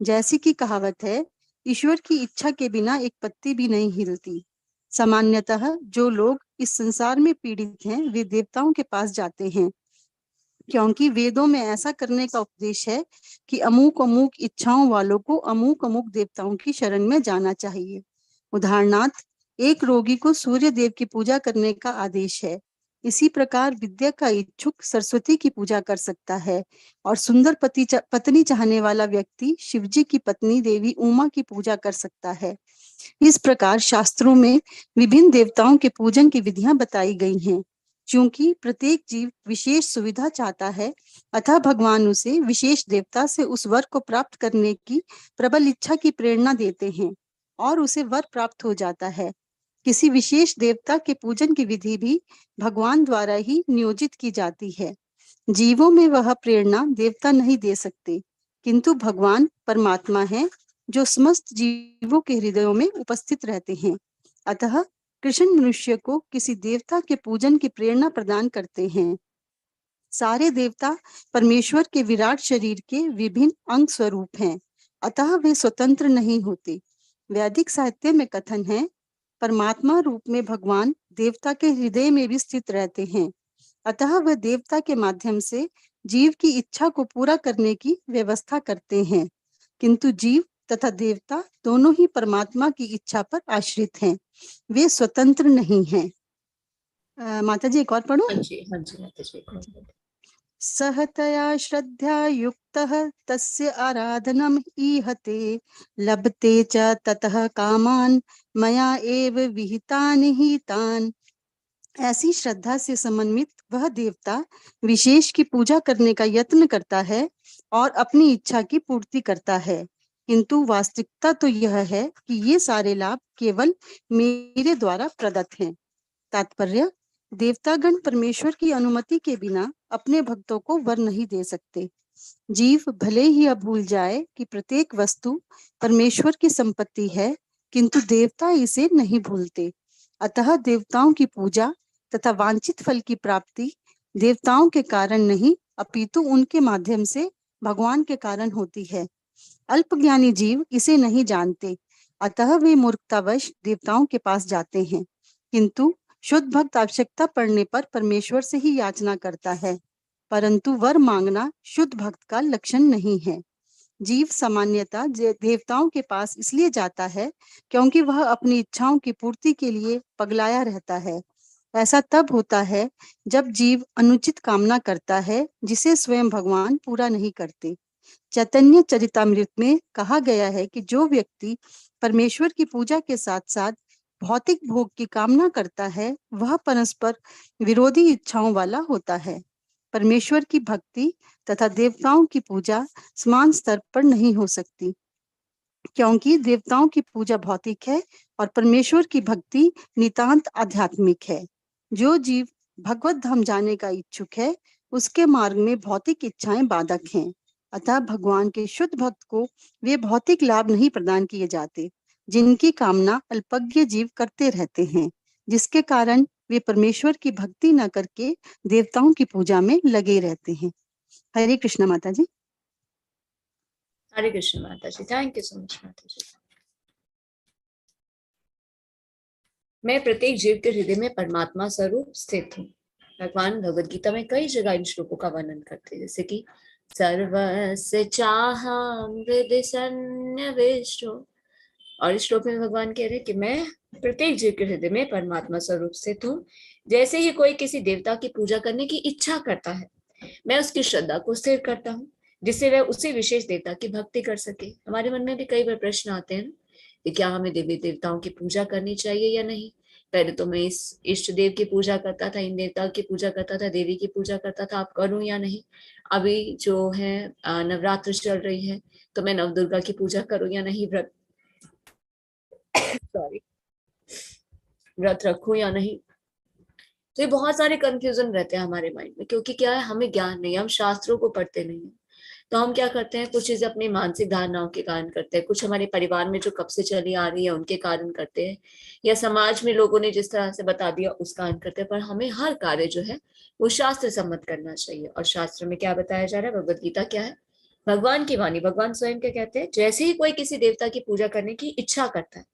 जैसी कि कहावत है, ईश्वर की इच्छा के बिना एक पत्ती भी नहीं हिलती। सामान्यतः जो लोग इस संसार में पीड़ित हैं, वे देवताओं के पास जाते हैं, क्योंकि वेदों में ऐसा करने का उपदेश है कि अमुक अमुक इच्छाओं वालों को अमुक अमुक देवताओं की शरण में जाना चाहिए। उदाहरणार्थ, एक रोगी को सूर्य देव की पूजा करने का आदेश है। इसी प्रकार विद्या का इच्छुक सरस्वती की पूजा कर सकता है और सुंदर पत्नी चाहने वाला व्यक्ति शिवजी की पत्नी देवी उमा की पूजा कर सकता है। इस प्रकार शास्त्रों में विभिन्न देवताओं के पूजन की विधियां बताई गई हैं। चूंकि प्रत्येक जीव विशेष सुविधा चाहता है, अतः भगवान उसे विशेष देवता से उस वर को प्राप्त करने की प्रबल इच्छा की प्रेरणा देते हैं और उसे वर प्राप्त हो जाता है। किसी विशेष देवता के पूजन की विधि भी भगवान द्वारा ही नियोजित की जाती है। जीवों में वह प्रेरणा देवता नहीं दे सकते, किंतु भगवान परमात्मा है जो समस्त जीवों के हृदयों में उपस्थित रहते हैं। अतः कृष्ण मनुष्य को किसी देवता के पूजन की प्रेरणा प्रदान करते हैं। सारे देवता परमेश्वर के विराट शरीर के विभिन्न अंग स्वरूप हैं, अतः वे स्वतंत्र नहीं होते। वैदिक साहित्य में कथन है, परमात्मा रूप में भगवान देवता के हृदय में भी स्थित रहते हैं, अतः वह देवता के माध्यम से जीव की इच्छा को पूरा करने की व्यवस्था करते हैं, किंतु जीव तथा देवता दोनों ही परमात्मा की इच्छा पर आश्रित हैं, वे स्वतंत्र नहीं हैं। माता जी एक और पढ़ो। हाँ जी माता जी एक और पढ़ो। सहतया श्रद्धा युक्तः तस्य आराधनम् ईहते लभते च ततः कामान मया एव विहितानि हि तान्। ऐसी श्रद्धा से समन्वित वह देवता विशेष की पूजा करने का यत्न करता है और अपनी इच्छा की पूर्ति करता है, किंतु वास्तविकता तो यह है कि ये सारे लाभ केवल मेरे द्वारा प्रदत्त हैं। तात्पर्य, देवतागण परमेश्वर की अनुमति के बिना अपने भक्तों को वर नहीं दे सकते। जीव भले ही अब भूल जाए कि प्रत्येक वस्तु परमेश्वर की संपत्ति है, किंतु देवता इसे नहीं भूलते। अतः देवताओं की पूजा तथा वांछित फल की प्राप्ति देवताओं के कारण नहीं, अपितु उनके माध्यम से भगवान के कारण होती है। अल्पज्ञानी जीव इसे नहीं जानते, अतः वे मूर्खतावश देवताओं के पास जाते हैं, किंतु शुद्ध भक्त आवश्यकता पड़ने पर परमेश्वर से ही याचना करता है, परंतु वर मांगना शुद्ध भक्त का लक्षण नहीं है। जीव सामान्यतः देवताओं के पास इसलिए जाता है क्योंकि वह अपनी इच्छाओं की पूर्ति के लिए पगलाया रहता है। ऐसा तब होता है जब जीव अनुचित कामना करता है जिसे स्वयं भगवान पूरा नहीं करते। चैतन्य चरितामृत में कहा गया है कि जो व्यक्ति परमेश्वर की पूजा के साथ साथ भौतिक भोग की कामना करता है, वह परस्पर विरोधी इच्छाओं वाला होता है। परमेश्वर की भक्ति तथा देवताओं की पूजा समान स्तर पर नहीं हो सकती, क्योंकि देवताओं की पूजा भौतिक है और परमेश्वर की भक्ति नितांत आध्यात्मिक है। जो जीव भगवत धाम जाने का इच्छुक है, उसके मार्ग में भौतिक इच्छाएं बाधक हैं। अतः भगवान के शुद्ध भक्त को वे भौतिक लाभ नहीं प्रदान किए जाते जिनकी कामना अल्पज्ञ जीव करते रहते हैं, जिसके कारण वे परमेश्वर की भक्ति न करके देवताओं की पूजा में लगे रहते हैं। हरे कृष्ण माता जी। हरे कृष्ण माता जी, थैंक यू सो मच माता जी। मैं प्रत्येक जीव के हृदय में परमात्मा स्वरूप स्थित हूँ। भगवान भगवद गीता में कई जगह इन श्लोकों का वर्णन करते हैं, जैसे कि सर्वस्य चाहं हृदि सन्निविष्टो, और इस श्लोक में भगवान कह रहे हैं कि मैं प्रत्येक जीव के हृदय में परमात्मा स्वरूप स्थित हूँ। जैसे ही कोई किसी देवता की पूजा करने की इच्छा करता है, मैं उसकी श्रद्धा को स्थिर करता हूँ जिससे वह उसी विशेष देवता की भक्ति कर सके। हमारे मन में भी कई बार प्रश्न आते हैं कि क्या हमें देवी देवताओं की पूजा करनी चाहिए या नहीं। पहले तो मैं इस इष्ट देव की पूजा करता था, इन देवताओं की पूजा करता था, देवी की पूजा करता था, अब करूं या नहीं। अभी जो है नवरात्र चल रही है, तो मैं नवदुर्गा की पूजा करूं या नहीं, व्रत रखूं या नहीं। तो ये बहुत सारे कंफ्यूजन रहते हैं हमारे माइंड में, क्योंकि क्या है, हमें ज्ञान नहीं, हम शास्त्रों को पढ़ते नहीं है। तो हम क्या करते हैं, कुछ चीजें अपनी मानसिक धारणाओं के कारण करते हैं, कुछ हमारे परिवार में जो कब से चली आ रही है उनके कारण करते हैं, या समाज में लोगों ने जिस तरह से बता दिया उस कारण करते हैं। पर हमें हर कार्य जो है वो शास्त्र सम्मत करना चाहिए। और शास्त्र में क्या बताया जा रहा है, भगवद गीता क्या है, भगवान की वाणी। भगवान स्वयं क्या कहते हैं, जैसे ही कोई किसी देवता की पूजा करने की इच्छा करता है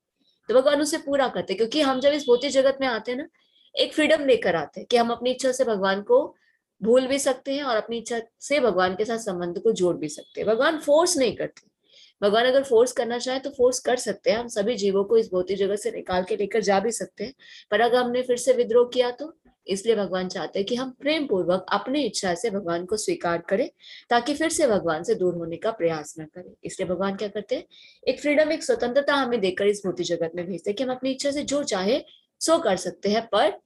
तो भगवान उसे पूरा करते हैं। क्योंकि हम जब इस भौतिक जगत में आते हैं ना, एक फ्रीडम लेकर आते हैं कि हम अपनी इच्छा से भगवान को भूल भी सकते हैं और अपनी इच्छा से भगवान के साथ संबंध को जोड़ भी सकते हैं। भगवान फोर्स नहीं करते। भगवान अगर फोर्स करना चाहे तो फोर्स कर सकते हैं, हम सभी जीवों को इस भौतिक जगत से निकाल के लेकर जा भी सकते हैं। पर अगर हमने फिर से विद्रोह किया तो इसलिए भगवान चाहते हैं कि हम प्रेम पूर्वक अपनी इच्छा से भगवान को स्वीकार करें, ताकि फिर से भगवान से दूर होने का प्रयास न करें। इसलिए भगवान क्या करते हैं, एक फ्रीडम, एक स्वतंत्रता हमें देकर इस भौतिक जगत में भेजते हैं कि हम अपनी इच्छा से जो चाहे सो कर सकते हैं, पर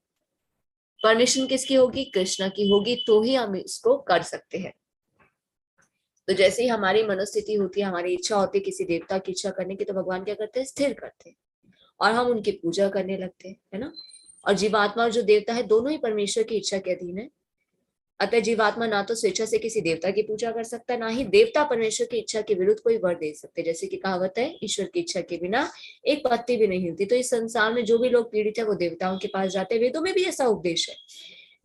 परमिशन किसकी होगी? कृष्ण की होगी, तो ही हम इसको कर सकते हैं। तो जैसे ही हमारी मनोस्थिति होती है, हमारी इच्छा होती है किसी देवता की इच्छा करने की, तो भगवान क्या करते हैं? स्थिर करते हैं और हम उनकी पूजा करने लगते हैं, है ना। और जीवात्मा और जो देवता है दोनों ही परमेश्वर की इच्छा के अधीन है। अतः जीवात्मा ना तो स्वेच्छा से किसी देवता की पूजा कर सकता है, ना ही देवता परमेश्वर की इच्छा के विरुद्ध कोई वर दे सकते। जैसे कि कहावत है, ईश्वर की इच्छा के बिना एक पत्ती भी नहीं हिलती। तो इस संसार में जो भी लोग पीड़ित है वो देवताओं के पास जाते हैं। वेदों में भी ऐसा उपदेश है।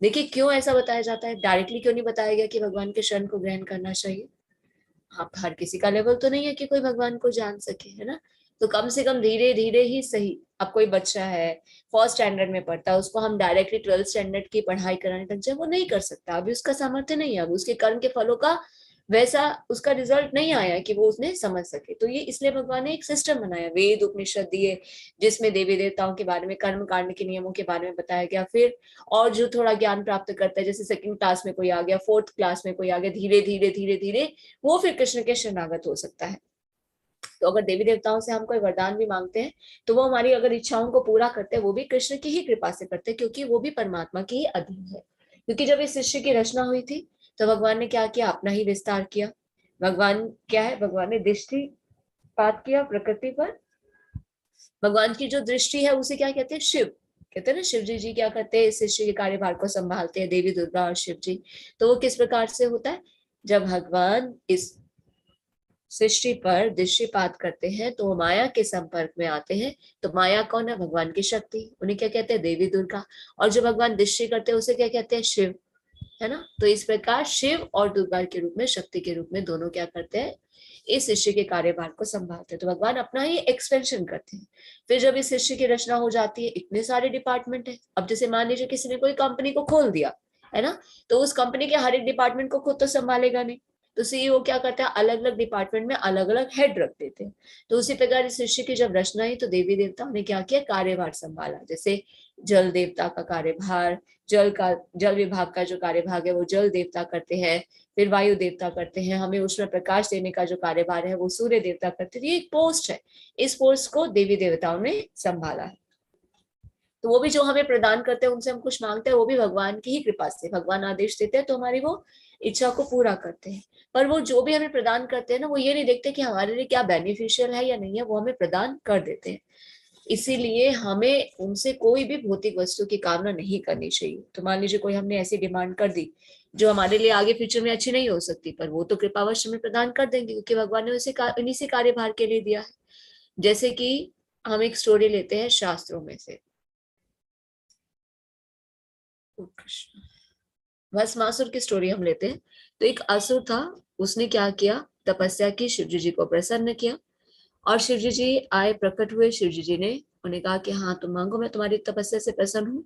देखिए क्यों ऐसा बताया जाता है, डायरेक्टली क्यों नहीं बताया गया कि भगवान के शरण को ग्रहण करना चाहिए। हाँ, हर किसी का लेवल तो नहीं है कि कोई भगवान को जान सके, है ना। तो कम से कम धीरे धीरे ही सही। अब कोई बच्चा है, फर्स्ट स्टैंडर्ड में पढ़ता है, उसको हम डायरेक्टली 12th स्टैंडर्ड की पढ़ाई कराने लग जाए, वो नहीं कर सकता। अभी उसका सामर्थ्य नहीं है, अभी उसके कर्म के फलों का वैसा उसका रिजल्ट नहीं आया कि वो उसने समझ सके। तो ये इसलिए भगवान ने एक सिस्टम बनाया, वेद उपनिषद दिए, जिसमें देवी देवताओं के बारे में, कर्म कांड के नियमों के बारे में बताया गया। फिर और जो थोड़ा ज्ञान प्राप्त करता है, जैसे सेकंड क्लास में कोई आ गया, फोर्थ क्लास में कोई आ गया, धीरे धीरे धीरे धीरे वो फिर कृष्ण के शरणागत हो सकता है। तो अगर देवी देवताओं से हम कोई वरदान भी मांगते हैं, तो वो हमारी अगर इच्छाओं को पूरा करते हैं, वो भी कृष्ण की ही कृपा से करते हैं, क्योंकि वो भी परमात्मा के ही अधीन है। क्योंकि जब इस सृष्टि की रचना हुई थी, तो भगवान ने क्या किया? अपना ही विस्तार किया। भगवान क्या है? भगवान ने दृष्टिपात किया प्रकृति पर। भगवान की जो दृष्टि है उसे क्या कहते हैं? शिव कहते हैं ना। शिव जी क्या करते हैं? इस सृष्टि के कार्यभार को संभालते हैं, देवी दुर्गा और शिव जी। तो वो किस प्रकार से होता है? जब भगवान इस सृष्टि पर दृष्टिपात करते हैं तो माया के संपर्क में आते हैं। तो माया कौन है? भगवान की शक्ति, उन्हें क्या कहते हैं? देवी दुर्गा। और जो भगवान दृष्टि करते हैं उसे क्या कहते हैं? शिव, है ना। तो इस प्रकार शिव और दुर्गा के रूप में, शक्ति के रूप में, दोनों क्या करते हैं? इस सृष्टि के कार्यभार को संभालते हैं। तो भगवान अपना ही एक्सपेंशन करते हैं। फिर जब इस सृष्टि की रचना हो जाती है, इतने सारे डिपार्टमेंट है। अब जैसे मान लीजिए किसी ने कोई कंपनी को खोल दिया, है ना, तो उस कंपनी के हर एक डिपार्टमेंट को खुद तो संभालेगा नहीं। तो सीईओ क्या करता है? अलग अलग डिपार्टमेंट में अलग अलग हेड रख देते हैं। तो उसी प्रकार इस सृष्टि की जब रचना हुई, तो देवी देवताओं ने क्या किया? कार्यभार संभाला। जैसे जल देवता का कार्यभार, जल विभाग का जो कार्यभाग है वो जल देवता करते हैं। फिर वायु देवता करते हैं। हमें उष्ण प्रकाश देने का जो कार्यभार है वो सूर्य देवता करते हैं। ये एक पोस्ट है, इस पोस्ट को देवी देवताओं ने संभाला है। तो वो भी जो हमें प्रदान करते हैं, उनसे हम कुछ मांगते हैं, वो भी भगवान की ही कृपा से। भगवान आदेश देते हैं तो हमारी वो इच्छा को पूरा करते हैं। पर वो जो भी हमें प्रदान करते हैं ना, वो ये नहीं देखते कि हमारे लिए क्या बेनिफिशियल है या नहीं है, वो हमें प्रदान कर देते हैं। इसीलिए हमें उनसे कोई भी भौतिक वस्तु की कामना नहीं करनी चाहिए। तो मान लीजिए कोई हमने ऐसी डिमांड कर दी जो हमारे लिए आगे फ्यूचर में अच्छी नहीं हो सकती, पर वो तो कृपावश हमें प्रदान कर देंगे, क्योंकि भगवान ने उसे इन्हीं से कार्यभार के लिए दिया है। जैसे कि हम एक स्टोरी लेते हैं शास्त्रों में से, भस्मासुर की स्टोरी हम लेते हैं। तो एक असुर था, उसने क्या किया? तपस्या की, शिवजी जी को प्रसन्न किया। और शिवजी जी आए, प्रकट हुए। शिवजी जी ने उन्हें कहा कि हाँ तुम मांगो, मैं तुम्हारी तपस्या से प्रसन्न हूँ।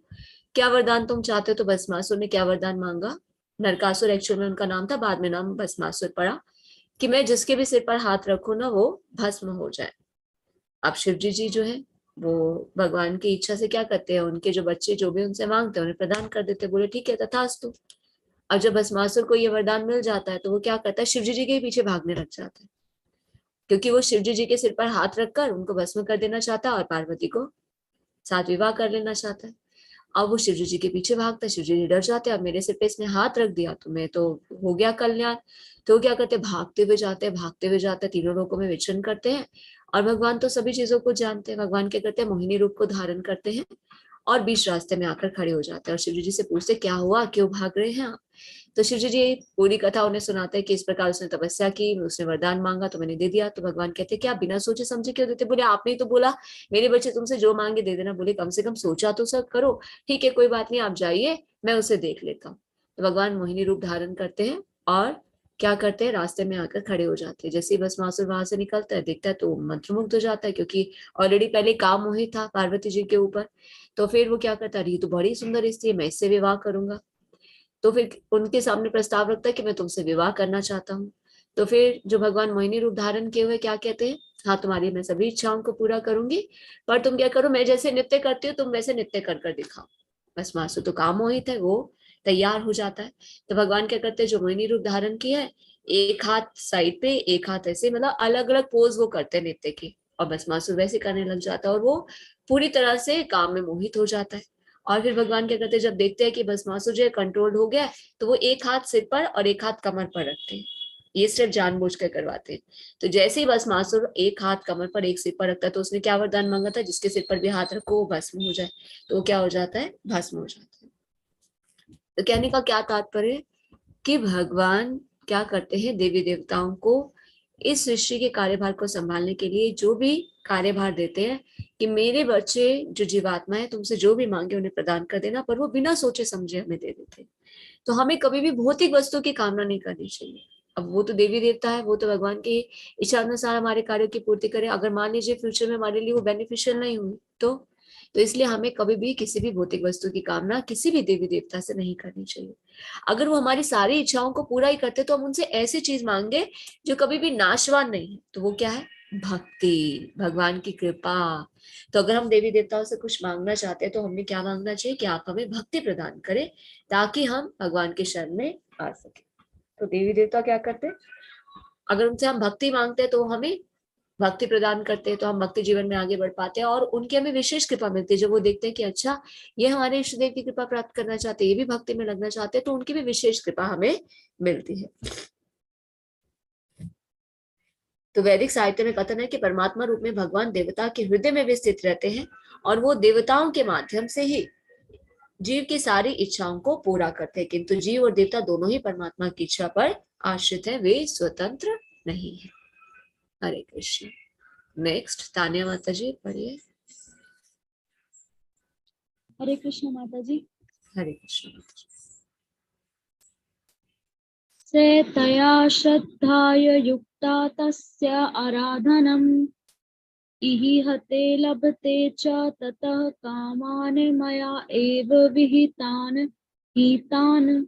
क्या वरदान तुम चाहते हो? तो भस्मासुर ने क्या वरदान मांगा? नरकासुर एक्चुअल में उनका नाम था, बाद में नाम भस्मासुर पड़ा, कि मैं जिसके भी सिर पर हाथ रखूं ना, वो भस्म हो जाए। अब शिवजी जी जो है वो भगवान की इच्छा से क्या करते हैं? उनके जो बच्चे जो भी उनसे मांगते हैं उन्हें प्रदान कर देते हैं। बोले ठीक है, तथास्तु। अब जब भस्मासुर को ये वरदान मिल जाता है, तो वो क्या करता है? शिवजी जी के पीछे भागने लग जाता है, क्योंकि वो शिवजी जी के सिर पर हाथ रखकर उनको भस्म कर देना चाहता है और पार्वती को साथ विवाह कर लेना चाहता है। अब वो शिवजी जी के पीछे भागता है। शिवजी जी डर जाते हैं, अब मेरे सिर पे इसने हाथ रख दिया तो मैं तो हो गया कल्याण। तो क्या करते हैं? भागते हुए जाते हैं, भागते हुए जाते हैं, तीनों लोकों में विचरण करते हैं। और भगवान तो सभी चीजों को जानते हैं। भगवान क्या करते हैं? मोहिनी रूप को धारण करते हैं और बीच रास्ते में आकर खड़े हो जाते हैं। और शिवजी जी से पूछते क्या हुआ, क्यों भाग रहे हैं आप? तो शिवजी जी पूरी कथा उन्हें सुनाते हैं कि इस प्रकार उसने तपस्या की, उसने वरदान मांगा तो मैंने दे दिया। तो भगवान कहते हैं कि आप बिना सोचे समझे क्यों देते? बोले आपने ही तो बोला मेरे बच्चे तुमसे जो मांगे दे देना। बोले कम से कम सोचा तो सब करो। ठीक है कोई बात नहीं, आप जाइए, मैं उसे देख लेता हूँ। तो भगवान मोहिनी रूप धारण करते हैं और क्या करते हैं? रास्ते में आकर खड़े हो जाते हैं। जैसे ही भस्मासुर वहां से निकलता है, देखता है तो मंत्रमुग्ध हो जाता है, क्योंकि ऑलरेडी पहले काम मोहित था पार्वती जी के ऊपर। तो फिर वो क्या करता है? ये तो बड़ी सुंदर स्त्री है, मैं इससे विवाह करूंगा। तो फिर उनके सामने प्रस्ताव रखता है कि मैं तुमसे विवाह करना चाहता हूँ। तो फिर जो भगवान मोहिनी रूप धारण किए हुए क्या कहते हैं? हाँ तुम्हारी मैं सभी इच्छाओं को पूरा करूंगी, पर तुम क्या करो, मैं जैसे नृत्य करती हूँ तुम वैसे नृत्य कर कर दिखाओ। बस मासु तो काम मोहित है, वो तैयार हो जाता है। तो भगवान क्या करते हैं? जो मोहिनी रूप धारण किया है, एक हाथ साइड पे, एक हाथ ऐसे, मतलब अलग अलग पोज वो करते हैं नृत्य की। और बस मासु वैसे करने लग जाता है और वो पूरी तरह से काम में मोहित हो जाता है। और फिर भगवान क्या करते हैं, जब देखते हैं कि भस्मासुर जो है कंट्रोल हो गया है, तो वो एक हाथ सिर पर और एक हाथ कमर पर रखते हैं। ये सिर्फ जानबूझ कर करवाते हैं। तो जैसे ही भस्मासुर एक हाथ कमर पर एक सिर पर रखता है, तो उसने क्या वरदान मांगा था, जिसके सिर पर भी हाथ रखो वो भस्म हो जाए। तो वो क्या हो जाता है, भस्म हो जाता है। तो कहने का क्या तात्पर्य है कि भगवान क्या करते हैं, देवी देवताओं को इस सृष्टि के कार्यभार को संभालने के लिए जो भी कार्यभार देते हैं कि मेरे बच्चे जो जीवात्मा है तुमसे जो भी मांगे उन्हें प्रदान कर देना, पर वो बिना सोचे समझे हमें दे देते हैं। तो हमें कभी भी भौतिक वस्तु की कामना नहीं करनी चाहिए। अब वो तो देवी देवता है, वो तो भगवान की इच्छा अनुसार हमारे कार्यों की पूर्ति करे। अगर मान लीजिए फ्यूचर में हमारे लिए वो बेनिफिशियल नहीं हुई तो इसलिए हमें कभी भी किसी भी भौतिक वस्तु की कामना किसी भी देवी देवता से नहीं करनी चाहिए। अगर वो हमारी सारी इच्छाओं को पूरा ही करते तो हम उनसे ऐसी चीज मांगे जो कभी भी नाशवान नहीं है। तो वो क्या है, भक्ति, भगवान की कृपा। तो अगर हम देवी देवताओं से कुछ मांगना चाहते हैं तो हमें क्या मांगना चाहिए कि आप हमें भक्ति प्रदान करें, ताकि हम भगवान के शरण में आ सके। तो देवी देवता क्या करते हैं, अगर उनसे हम भक्ति मांगते हैं तो हमें भक्ति प्रदान करते हैं, तो हम भक्ति जीवन में आगे बढ़ पाते हैं और उनकी हमें विशेष कृपा मिलती है। जब वो देखते हैं कि अच्छा ये हमारे इष्ट देव की कृपा प्राप्त करना चाहते हैं, ये भी भक्ति में लगना चाहते हैं, तो उनकी भी विशेष कृपा हमें मिलती है। तो वैदिक साहित्य में कथन है कि परमात्मा रूप में भगवान देवता के हृदय में भी स्थित रहते हैं और वो देवताओं के माध्यम से ही जीव की सारी इच्छाओं को पूरा करते हैं। किंतु जीव और देवता दोनों ही परमात्मा की इच्छा पर आश्रित है, वे स्वतंत्र नहीं है। हरे कृष्ण। नेक्स्ट तान्या माता जी पढ़िए। हरे कृष्ण माता जी। हरे कृष्ण माता जी। से तया श्रद्धाय युक्ता तस्य आराधनम् इहिहते लभते च ततः कामान् मया एव विहितान् हितान्।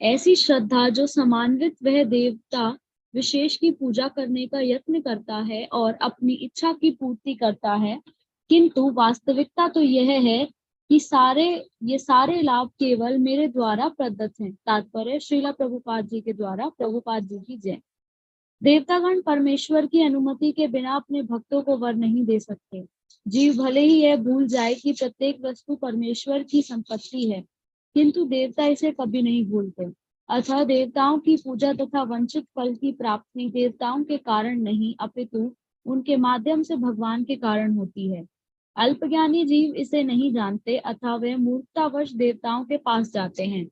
ऐसी श्रद्धा जो समान्वित वह देवता विशेष की पूजा करने का यत्न करता है और अपनी इच्छा की पूर्ति करता है, किंतु वास्तविकता तो यह है कि ये सारे लाभ केवल मेरे द्वारा प्रदत्त हैं। तात्पर्य श्रीला प्रभुपाद जी के द्वारा। प्रभुपाद जी की जय। देवतागण परमेश्वर की अनुमति के बिना अपने भक्तों को वर नहीं दे सकते। जीव भले ही यह भूल जाए कि प्रत्येक वस्तु परमेश्वर की संपत्ति है, किंतु देवता इसे कभी नहीं भूलते। अतः देवताओं की पूजा तथा वंचित फल की प्राप्ति देवताओं के कारण नहीं, अपितु उनके माध्यम से भगवान के कारण होती है। अल्पज्ञानी जीव इसे नहीं जानते, अतः वे मूर्खतावश देवताओं के पास जाते हैं।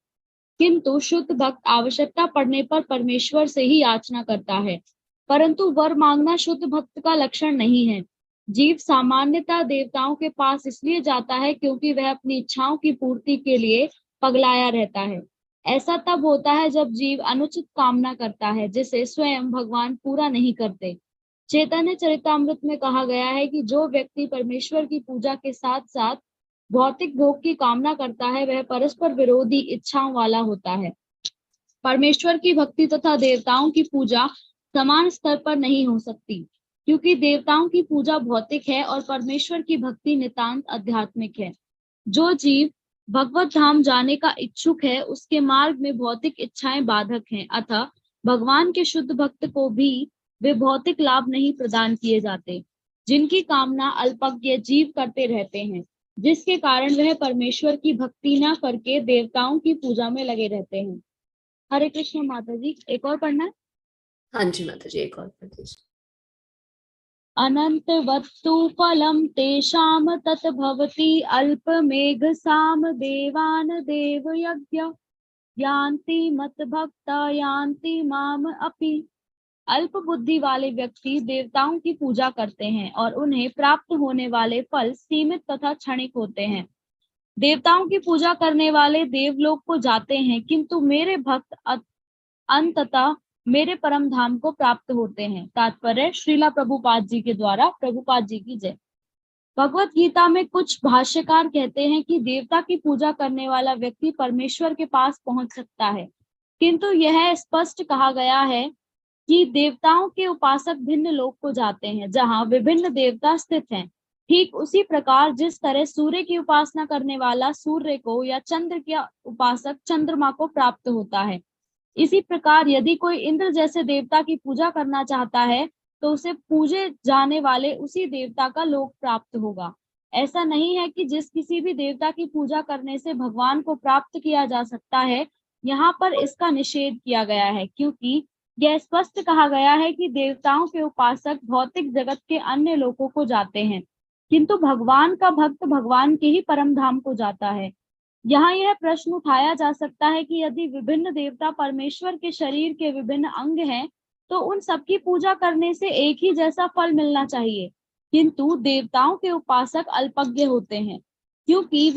किंतु शुद्ध भक्त आवश्यकता पड़ने पर परमेश्वर से ही याचना करता है, परंतु वर मांगना शुद्ध भक्त का लक्षण नहीं है। जीव सामान्यतः देवताओं के पास इसलिए जाता है क्योंकि वह अपनी इच्छाओं की पूर्ति के लिए पगलाया रहता है। ऐसा तब होता है जब जीव अनुचित कामना करता है, जिसे स्वयं भगवान पूरा नहीं करते। चैतन्य चरितामृत में कहा गया है कि जो व्यक्ति परमेश्वर की पूजा के साथ साथ भौतिक भोग की कामना करता है, वह परस्पर विरोधी इच्छाओं वाला होता है। परमेश्वर की भक्ति तथा देवताओं की पूजा समान स्तर पर नहीं हो सकती, क्योंकि देवताओं की पूजा भौतिक है और परमेश्वर की भक्ति नितांत आध्यात्मिक है। जो जीव भगवत धाम जाने का इच्छुक है, उसके मार्ग में भौतिक इच्छाएं बाधक हैं। अतः भगवान के शुद्ध भक्त को भी वे भौतिक लाभ नहीं प्रदान किए जाते, जिनकी कामना अल्पज्ञ जीव करते रहते हैं, जिसके कारण वह परमेश्वर की भक्ति न करके देवताओं की पूजा में लगे रहते हैं। हरे कृष्ण माता जी। एक और पढ़ना है। हाँ जी माता जी, एक और पढ़ दीजिए। अनंत वस्तु फलम तेषाम तत् भवति अल्प मेघ साम देवान देव यज्ञ यान्ति मत भक्ता यान्ति माम अपि। अल्प बुद्धि वाले व्यक्ति देवताओं की पूजा करते हैं और उन्हें प्राप्त होने वाले फल सीमित तथा क्षणिक होते हैं। देवताओं की पूजा करने वाले देवलोक को जाते हैं, किंतु मेरे भक्त अंततः मेरे परम धाम को प्राप्त होते हैं। तात्पर्य श्रीला प्रभुपाद जी के द्वारा। प्रभुपाद जी की जय। भगवत गीता में कुछ भाष्यकार कहते हैं कि देवता की पूजा करने वाला व्यक्ति परमेश्वर के पास पहुंच सकता है, किंतु यह स्पष्ट कहा गया है कि देवताओं के उपासक भिन्न लोक को जाते हैं, जहां विभिन्न देवता स्थित हैं। ठीक उसी प्रकार जिस तरह सूर्य की उपासना करने वाला सूर्य को या चंद्र का उपासक चंद्रमा को प्राप्त होता है, इसी प्रकार यदि कोई इंद्र जैसे देवता की पूजा करना चाहता है तो उसे पूजे जाने वाले उसी देवता का लोक प्राप्त होगा। ऐसा नहीं है कि जिस किसी भी देवता की पूजा करने से भगवान को प्राप्त किया जा सकता है, यहाँ पर इसका निषेध किया गया है, क्योंकि यह स्पष्ट कहा गया है कि देवताओं के उपासक भौतिक जगत के अन्य लोकों को जाते हैं, किंतु भगवान का भक्त भगवान के ही परम धाम को जाता है। यहाँ यह प्रश्न उठाया जा सकता है कि यदि विभिन्न देवता परमेश्वर के शरीर के विभिन्न अंग हैं, तो उन सबकी पूजा करने से एक ही जैसा फल मिलना चाहिए, किंतु देवताओं के उपासक अल्पज्ञ होते हैं, क्योंकि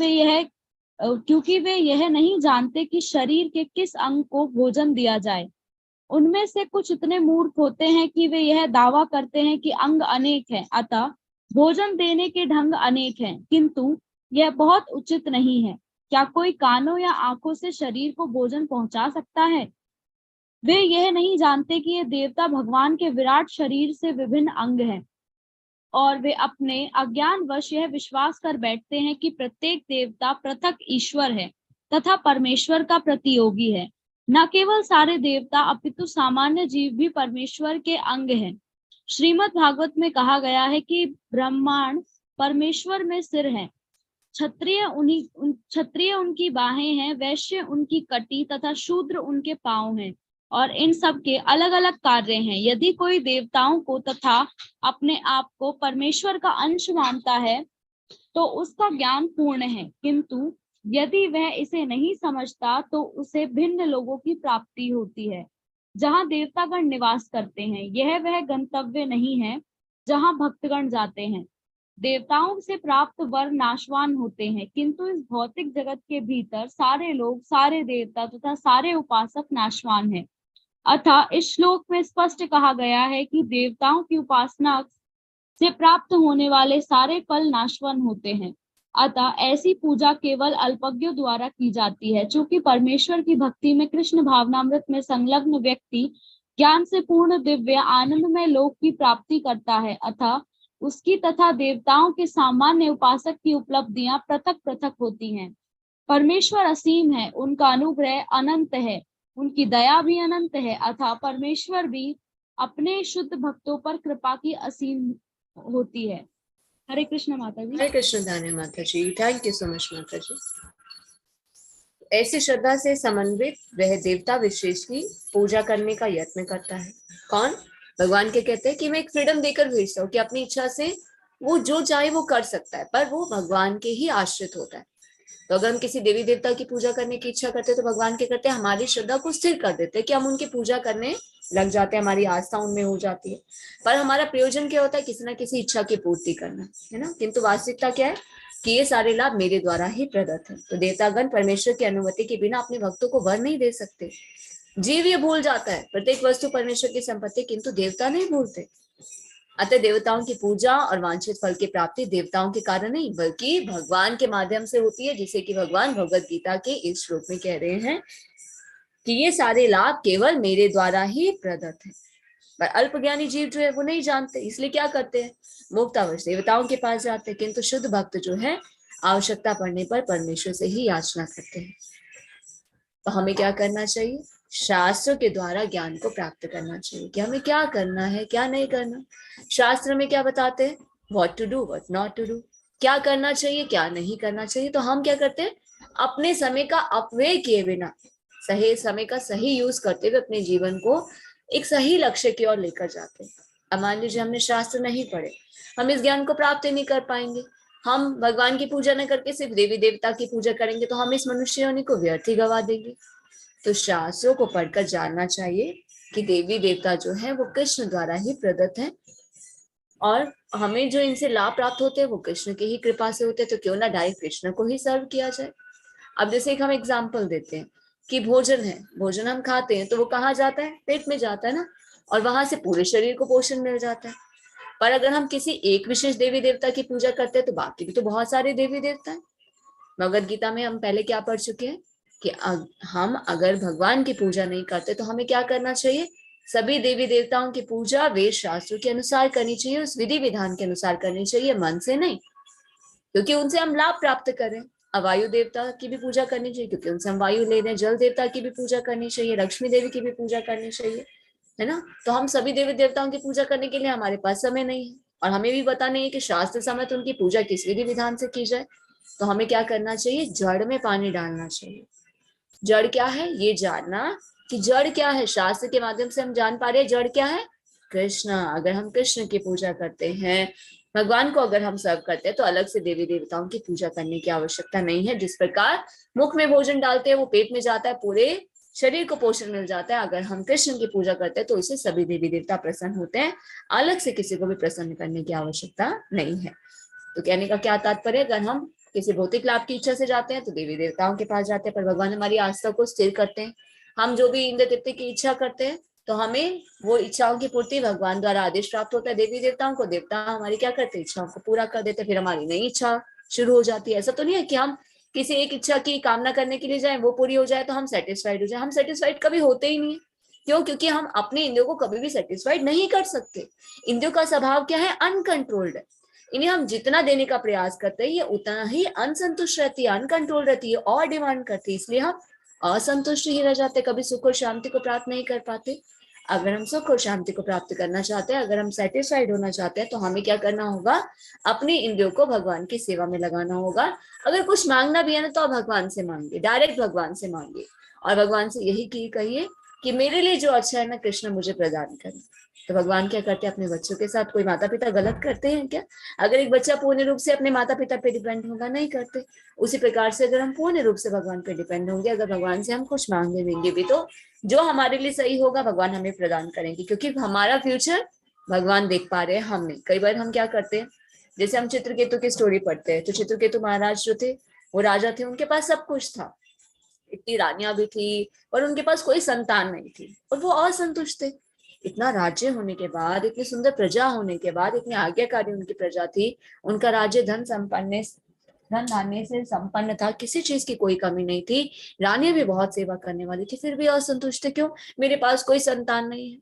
वे यह नहीं जानते कि शरीर के किस अंग को भोजन दिया जाए। उनमें से कुछ इतने मूर्ख होते हैं कि वे यह दावा करते हैं कि अंग अनेक हैं, अतः भोजन देने के ढंग अनेक हैं, किंतु यह बहुत उचित नहीं है। क्या कोई कानों या आंखों से शरीर को भोजन पहुंचा सकता है? वे यह नहीं जानते कि ये देवता भगवान के विराट शरीर से विभिन्न अंग हैं, और वे अपने अज्ञानवश यह विश्वास कर बैठते हैं कि प्रत्येक देवता पृथक ईश्वर है तथा परमेश्वर का प्रतियोगी है। न केवल सारे देवता अपितु सामान्य जीव भी परमेश्वर के अंग हैं। श्रीमद् भागवत में कहा गया है कि ब्रह्मांड परमेश्वर में सिर है, क्षत्रिय उनकी बाहें हैं, वैश्य उनकी कटी तथा शूद्र उनके पांव हैं, और इन सब के अलग अलग कार्य हैं। यदि कोई देवताओं को तथा अपने आप को परमेश्वर का अंश मानता है तो उसका ज्ञान पूर्ण है, किंतु यदि वह इसे नहीं समझता तो उसे भिन्न लोगों की प्राप्ति होती है जहाँ देवतागण निवास करते हैं। यह वह गंतव्य नहीं है जहाँ भक्तगण जाते हैं। देवताओं से प्राप्त वर नाशवान होते हैं, किंतु इस भौतिक जगत के भीतर सारे लोग, सारे देवता तथा सारे उपासक नाशवान हैं। अतः इस श्लोक में स्पष्ट कहा गया है कि देवताओं की उपासना से प्राप्त होने वाले सारे फल नाशवान होते हैं। अतः ऐसी पूजा केवल अल्पज्ञों द्वारा की जाती है। चूंकि परमेश्वर की भक्ति में कृष्ण भावनामृत में संलग्न व्यक्ति ज्ञान से पूर्ण दिव्य आनंदमय लोक की प्राप्ति करता है, अतः उसकी तथा देवताओं के सामान्य उपासक की उपलब्धियां पृथक पृथक होती हैं। परमेश्वर असीम है, उनका अनुग्रह अनंत है, उनकी दया भी अनंत है, अतः परमेश्वर भी अपने शुद्ध भक्तों पर कृपा की असीम होती है। हरे कृष्ण माता जी। हरे कृष्ण दाने माता जी, थैंक यू सो मच माता जी। ऐसी श्रद्धा से समन्वित वह देवता विशेष की पूजा करने का यत्न करता है। कौन? भगवान के कहते हैं कि मैं एक फ्रीडम देकर भेजता हूँ कि अपनी इच्छा से वो जो चाहे वो कर सकता है, पर वो भगवान के ही आश्रित होता है। तो अगर हम किसी देवी देवता की पूजा करने की इच्छा करते हैं तो भगवान के करते हैं हमारी श्रद्धा को स्थिर कर देते हैं कि हम उनकी पूजा करने लग जाते हैं, हमारी आस्था उनमें हो जाती है। पर हमारा प्रयोजन क्या होता है? किसी ना किसी इच्छा की पूर्ति करना, है ना। किंतु वास्तविकता क्या है कि ये सारे लाभ मेरे द्वारा ही प्रदत्त है। तो देवतागण परमेश्वर की अनुमति के बिना अपने भक्तों को वर नहीं दे सकते। जीव ये भूल जाता है प्रत्येक वस्तु परमेश्वर की संपत्ति, किंतु देवता नहीं भूलते। अतः देवताओं की पूजा और वांछित फल की प्राप्ति देवताओं के कारण नहीं बल्कि भगवान के माध्यम से होती है, जिसे कि भगवान भगवत गीता के इस श्लोक में कह रहे हैं कि ये सारे लाभ केवल मेरे द्वारा ही प्रदत्त है। पर अल्पज्ञानी जीव जो है वो नहीं जानते, इसलिए क्या करते हैं? मुक्तावश देवताओं के पास जाते हैं, किंतु शुद्ध भक्त जो है आवश्यकता पड़ने पर परमेश्वर से ही याचना करते हैं। तो हमें क्या करना चाहिए? शास्त्र के द्वारा ज्ञान को प्राप्त करना चाहिए कि हमें क्या करना है, क्या नहीं करना। शास्त्र में क्या बताते हैं? What to do, what not to do, क्या करना चाहिए, क्या नहीं करना चाहिए। तो हम क्या करते हैं? अपने समय का अपव्यय किए बिना सही समय का सही यूज करते हुए अपने जीवन को एक सही लक्ष्य की ओर लेकर जाते हैं। अब मान लीजिए हमने शास्त्र नहीं पढ़े, हम इस ज्ञान को प्राप्त नहीं कर पाएंगे। हम भगवान की पूजा न करके सिर्फ देवी देवता की पूजा करेंगे तो हम इस मनुष्य योनि को व्यर्थ ही गवा देंगे। तो शास्त्रों को पढ़कर जानना चाहिए कि देवी देवता जो है वो कृष्ण द्वारा ही प्रदत्त है, और हमें जो इनसे लाभ प्राप्त होते हैं वो कृष्ण की ही कृपा से होते हैं। तो क्यों ना डायरेक्ट कृष्ण को ही सर्व किया जाए। अब जैसे एक हम एग्जाम्पल देते हैं कि भोजन है, भोजन हम खाते हैं तो वो कहाँ जाता है? पेट में जाता है ना, और वहां से पूरे शरीर को पोषण मिल जाता है। पर अगर हम किसी एक विशेष देवी देवता की पूजा करते हैं तो बाकी भी तो बहुत सारे देवी देवता हैं। भगवद गीता में हम पहले क्या पढ़ चुके हैं कि हम अगर भगवान की पूजा नहीं करते तो हमें क्या करना चाहिए? सभी देवी देवताओं की पूजा वेद शास्त्रों के अनुसार करनी चाहिए, उस विधि विधान के अनुसार करनी चाहिए, मन से नहीं, क्योंकि उनसे हम लाभ प्राप्त करें। वायु देवता की भी पूजा करनी चाहिए क्योंकि उनसे हम वायु ले रहे हैं, जल देवता की भी पूजा करनी चाहिए, लक्ष्मी देवी की भी पूजा करनी चाहिए, है ना। तो हम सभी देवी देवताओं की पूजा करने के लिए हमारे पास समय नहीं है, और हमें भी पता नहीं है कि शास्त्र सम्मत उनकी पूजा किस विधि विधान से की जाए, तो हमें क्या करना चाहिए, जड़ में पानी डालना चाहिए। जड़ क्या है ये जानना कि जड़ क्या है, शास्त्र के माध्यम से हम जान पा रहे हैं जड़ क्या है, कृष्ण। अगर हम कृष्ण की पूजा करते हैं, भगवान को अगर हम सर्व करते हैं, तो अलग से देवी देवताओं की पूजा करने की आवश्यकता नहीं है। जिस प्रकार मुख में भोजन डालते हैं वो पेट में जाता है, पूरे शरीर को पोषण मिल जाता है, अगर हम कृष्ण की पूजा करते हैं तो इससे सभी देवी देवता प्रसन्न होते हैं, अलग से किसी को भी प्रसन्न करने की आवश्यकता नहीं है। तो कहने का क्या तात्पर्य, अगर हम किसी भौतिक लाभ की इच्छा से जाते हैं तो देवी देवताओं के पास जाते हैं, पर भगवान हमारी आस्था को स्थिर करते हैं। हम जो भी इंद्र तृप्ति की इच्छा करते हैं तो हमें वो इच्छाओं की पूर्ति भगवान द्वारा आदेश प्राप्त होता है देवी देवताओं को, देवता हमारी क्या करते हैं, इच्छाओं को पूरा कर देते हैं, फिर हमारी नई इच्छा शुरू हो जाती है। ऐसा तो नहीं है कि हम किसी एक इच्छा की कामना करने के लिए जाए, वो पूरी हो जाए तो हम सेटिस्फाइड हो जाए, हम सेटिस्फाइड कभी होते ही नहीं है। क्यों? क्योंकि हम अपने इंद्रियों को कभी भी सेटिस्फाइड नहीं कर सकते। इंद्रियों का स्वभाव क्या है, अनकंट्रोल्ड है। इन्हें हम जितना देने का प्रयास करते हैं ये उतना ही अनसंतुष्ट रहती है, अनकंट्रोल रहती है और डिमांड करती है, इसलिए हम असंतुष्ट ही रह जाते, कभी सुख और शांति को प्राप्त नहीं कर पाते। अगर हम सुख और शांति को प्राप्त करना चाहते हैं, अगर हम सेटिस्फाइड होना चाहते हैं, तो हमें क्या करना होगा, अपनी इंद्रियों को भगवान की सेवा में लगाना होगा। अगर कुछ मांगना भी है ना तो आप भगवान से मांगिए, डायरेक्ट भगवान से मांगिए, और भगवान से यही कहिए कि मेरे लिए जो अच्छा है ना कृष्ण मुझे प्रदान करें। तो भगवान क्या करते हैं अपने बच्चों के साथ, कोई माता पिता गलत करते हैं क्या? अगर एक बच्चा पूर्ण रूप से अपने माता पिता पे डिपेंड होगा, नहीं करते। उसी प्रकार से अगर हम पूर्ण रूप से भगवान पे डिपेंड होंगे, अगर भगवान से हम कुछ मांगे देंगे भी, तो जो हमारे लिए सही होगा भगवान हमें प्रदान करेंगे, क्योंकि हमारा फ्यूचर भगवान देख पा रहे हैं, हम नहीं। कई बार हम क्या करते हैं, जैसे हम चित्रकेतु की स्टोरी पढ़ते हैं, तो चित्रकेतु महाराज जो थे वो राजा थे, उनके पास सब कुछ था, इतनी रानियां भी थी, पर उनके पास कोई संतान नहीं थी और वो असंतुष्ट थे। इतना राज्य होने के बाद, इतनी सुंदर प्रजा होने के बाद, इतनी आज्ञाकारी उनकी प्रजा थी, उनका राज्य धन धान्य से संपन्न था, किसी चीज की कोई कमी नहीं थी, रानियां भी बहुत सेवा करने वाली थी, फिर भी असंतुष्ट थे। क्यों? मेरे पास कोई संतान नहीं है।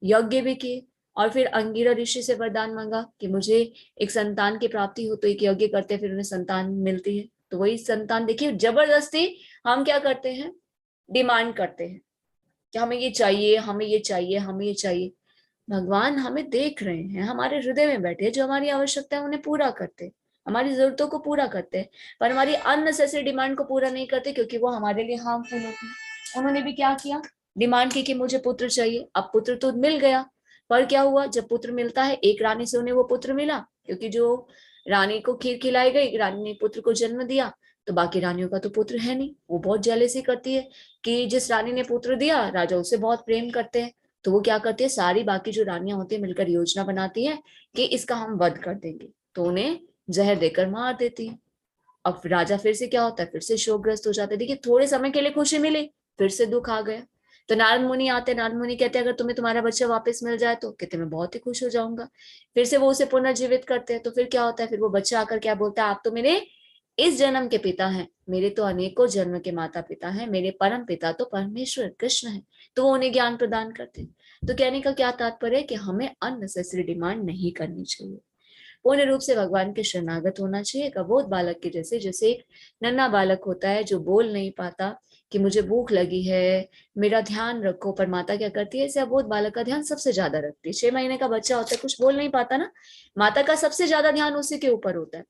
यज्ञ भी किए और फिर अंगिरा ऋषि से वरदान मांगा कि मुझे एक संतान की प्राप्ति हो, तो एक यज्ञ करते फिर उन्हें संतान मिलती है। तो वही संतान, देखिए जबरदस्ती हम क्या करते हैं, डिमांड करते हैं कि हमें ये चाहिए, हमें ये चाहिए, हमें ये चाहिए। भगवान हमें देख रहे हैं, हमारे हृदय में बैठे, जो हमारी आवश्यकता है उन्हें पूरा करते, हमारी जरूरतों को पूरा करते हैं, पर हमारी अननेसेसरी डिमांड को पूरा नहीं करते, क्योंकि वो हमारे लिए हार्मफुल होती है। उन्होंने भी क्या किया, डिमांड की कि मुझे पुत्र चाहिए। अब पुत्र तो मिल गया, पर क्या हुआ, जब पुत्र मिलता है, एक रानी से उन्हें वो पुत्र मिला, क्योंकि जो रानी को खीर खिलाई गई, रानी ने पुत्र को जन्म दिया, तो बाकी रानियों का तो पुत्र है नहीं। वो बहुत जेलसी करती है कि जिस रानी ने पुत्र दिया, राजा उससे बहुत प्रेम करते हैं, तो वो क्या करती है, सारी बाकी जो रानियां होती है मिलकर योजना बनाती है कि इसका हम वध कर देंगे, तो उन्हें जहर देकर मार देती है। अब राजा फिर से क्या होता है, फिर से शोकग्रस्त हो जाते हैं। देखिए थोड़े समय के लिए खुशी मिली, फिर से दुख आ गया। तो नारद मुनि आते हैं, नारद मुनि कहते हैं अगर तुम्हें तुम्हारा बच्चा वापस मिल जाए तो कहते मैं बहुत ही खुश हो जाऊंगा। फिर से वो उसे पुनर्जीवित करते हैं, तो फिर क्या होता है, फिर वो बच्चा आकर क्या बोलता है, आप तो मेरे इस जन्म के पिता हैं, मेरे तो अनेकों जन्म के माता पिता हैं, मेरे परम पिता तो परमेश्वर कृष्ण है। तो वो उन्हें ज्ञान प्रदान करते हैं। तो कहने का क्या तात्पर्य है कि हमें अननेसेसरी डिमांड नहीं करनी चाहिए, पूर्ण रूप से भगवान के शरणागत होना चाहिए। एक अबोध बालक के जैसे, जैसे एक नन्हा बालक होता है जो बोल नहीं पाता कि मुझे भूख लगी है, मेरा ध्यान रखो, पर माता क्या करती है, ऐसे अबोध बालक का ध्यान सबसे ज्यादा रखती है। 6 महीने का बच्चा होता है, कुछ बोल नहीं पाता ना, माता का सबसे ज्यादा ध्यान उसी के ऊपर होता है।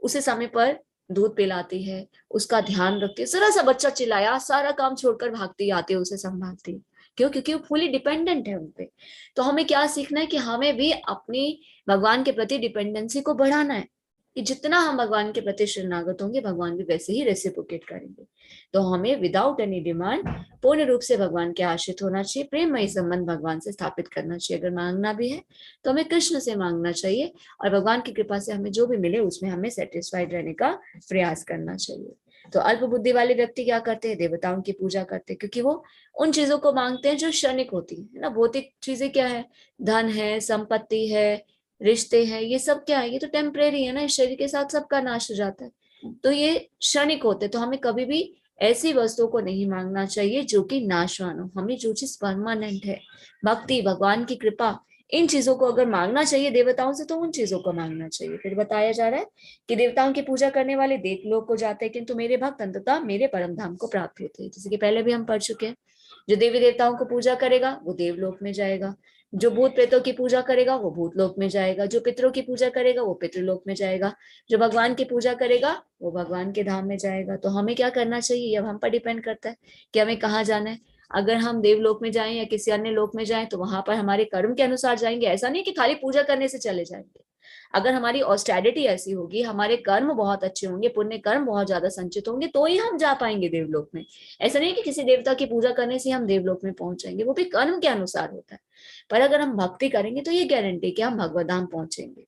उसे समय पर दूध पिलाती है, उसका ध्यान रखती है, जरा सा बच्चा चिल्लाया सारा काम छोड़कर भागती आती है, उसे संभालती है। क्यों? क्योंकि वो फुली डिपेंडेंट है उनपे। तो हमें क्या सीखना है कि हमें भी अपनी भगवान के प्रति डिपेंडेंसी को बढ़ाना है, कि जितना हम भगवान के प्रति शरणागत होंगे, भगवान भी वैसे ही रेसिप्रोकेट करेंगे। तो हमें विदाउट एनी डिमांड पूर्ण रूप से भगवान के आश्रित होना चाहिए, प्रेममय संबंध भगवान से स्थापित करना चाहिए। अगर मांगना भी है तो हमें कृष्ण से मांगना चाहिए, और भगवान की कृपा से हमें जो भी मिले उसमें हमें सेटिस्फाइड रहने का प्रयास करना चाहिए। तो अल्प बुद्धि वाले व्यक्ति क्या करते हैं, देवताओं की पूजा करते हैं, क्योंकि वो उन चीजों को मांगते हैं जो क्षणिक होती है ना। भौतिक चीजें क्या है, धन है, संपत्ति है, रिश्ते हैं, ये सब क्या है, ये तो टेम्परेरी है ना, इस शरीर के साथ सबका नाश हो जाता है, तो ये क्षणिक होते। तो हमें कभी भी ऐसी वस्तुओं को नहीं मांगना चाहिए जो कि नाशवान हो। हमें जो चीज परमानेंट है, भक्ति, भगवान की कृपा, इन चीजों को अगर मांगना चाहिए देवताओं से, तो उन चीजों को मांगना चाहिए। फिर बताया जा रहा है कि देवताओं की पूजा करने वाले देवलोक को जाते हैं, किंतु मेरे भक्त अंततः मेरे परम धाम को प्राप्त होते हैं। जैसे कि पहले भी हम पढ़ चुके हैं, जो देवी देवताओं को पूजा करेगा वो देवलोक में जाएगा, जो भूत प्रेतों की पूजा करेगा वो भूत लोक में जाएगा, जो पितरों की पूजा करेगा वो पितृलोक में जाएगा, जो भगवान की पूजा करेगा वो भगवान के धाम में जाएगा। तो हमें क्या करना चाहिए, ये अब हम पर डिपेंड करता है कि हमें कहाँ जाना है। अगर हम देवलोक में जाएं या किसी अन्य लोक में जाएं तो वहां पर हमारे कर्म के अनुसार जाएंगे। ऐसा नहीं कि खाली पूजा करने से चले जाएंगे। अगर हमारी ऑस्टेरिटी ऐसी होगी, हमारे कर्म बहुत अच्छे होंगे, पुण्य कर्म बहुत ज्यादा संचित होंगे, तो ही हम जा पाएंगे देवलोक में। ऐसा नहीं कि किसी देवता की पूजा करने से हम देवलोक में पहुंच जाएंगे, वो भी कर्म के अनुसार होता है। पर अगर हम भक्ति करेंगे तो ये गारंटी कि हम भगवत धाम पहुंचेंगे।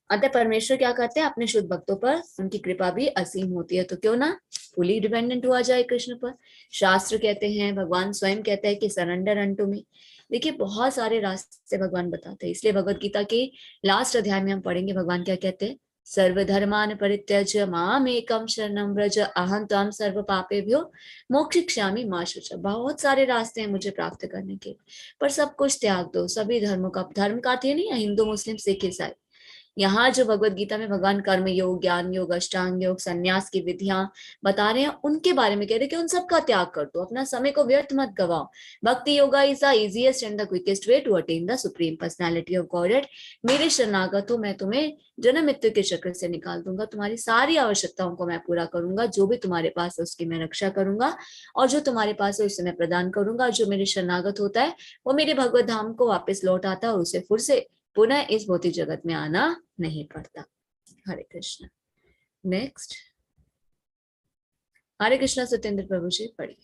अतः परमेश्वर क्या करते हैं, अपने शुद्ध भक्तों पर उनकी कृपा भी असीम होती है। तो क्यों ना फुली डिपेंडेंट हुआ जाए कृष्ण पर। शास्त्र कहते हैं, भगवान स्वयं कहते हैं कि सरेंडर अनटू मी। देखिए बहुत सारे रास्ते भगवान बताते हैं, इसलिए भगवत गीता के लास्ट अध्याय में हम पढ़ेंगे भगवान क्या कहते हैं, सर्वधर्मान परित्यज्य माम एकम शरणं व्रज अहं त्वां सर्व पापेभ्यो मोक्षयिष्यामि मा शुचः। बहुत सारे रास्ते हैं मुझे प्राप्त करने के, पर सब कुछ त्याग दो। सभी धर्मों का, धर्म का अर्थ नहीं है हिंदू मुस्लिम सिख ईसाई। यहाँ जो भगवत गीता में भगवान कर्म योग, ज्ञान योग, अष्टांग योग, संन्यास की विधियां बता रहे हैं, उनके बारे में कह रहे हैं कि उन सब का त्याग कर दो, अपना समय को व्यर्थ मत गवाओ। Bhakti yoga is the easiest and the quickest way to attain the supreme personality of God. मेरे शरणागत हो, मैं तुम्हें जन्म मृत्यु के चक्र से निकाल दूंगा, तुम्हारी सारी आवश्यकताओं को मैं पूरा करूंगा, जो भी तुम्हारे पास है उसकी मैं रक्षा करूंगा, और जो तुम्हारे पास है उससे मैं प्रदान करूंगा। जो मेरे शरणागत होता है वो मेरे भगवत धाम को वापस लौट आता है और उसे फिर से पुनः इस भौतिक जगत में आना नहीं पड़ता। हरे कृष्ण। नेक्स्ट हरे कृष्णा सत्येंद्र प्रभु जी पढ़िए।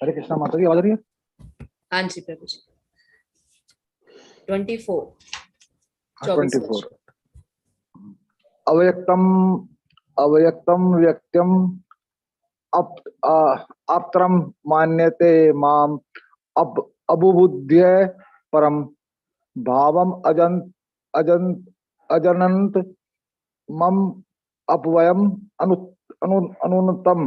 हरे कृष्णा माता जी, आवाज आ रही है? हाँ जी प्रभु जी। 24 अव्यक्तम व्यक्त्यम आप्तरम मान्यते माम अबुबुद्ध्य परम भावम अजनंत मम अपवयम अनुन्नतम।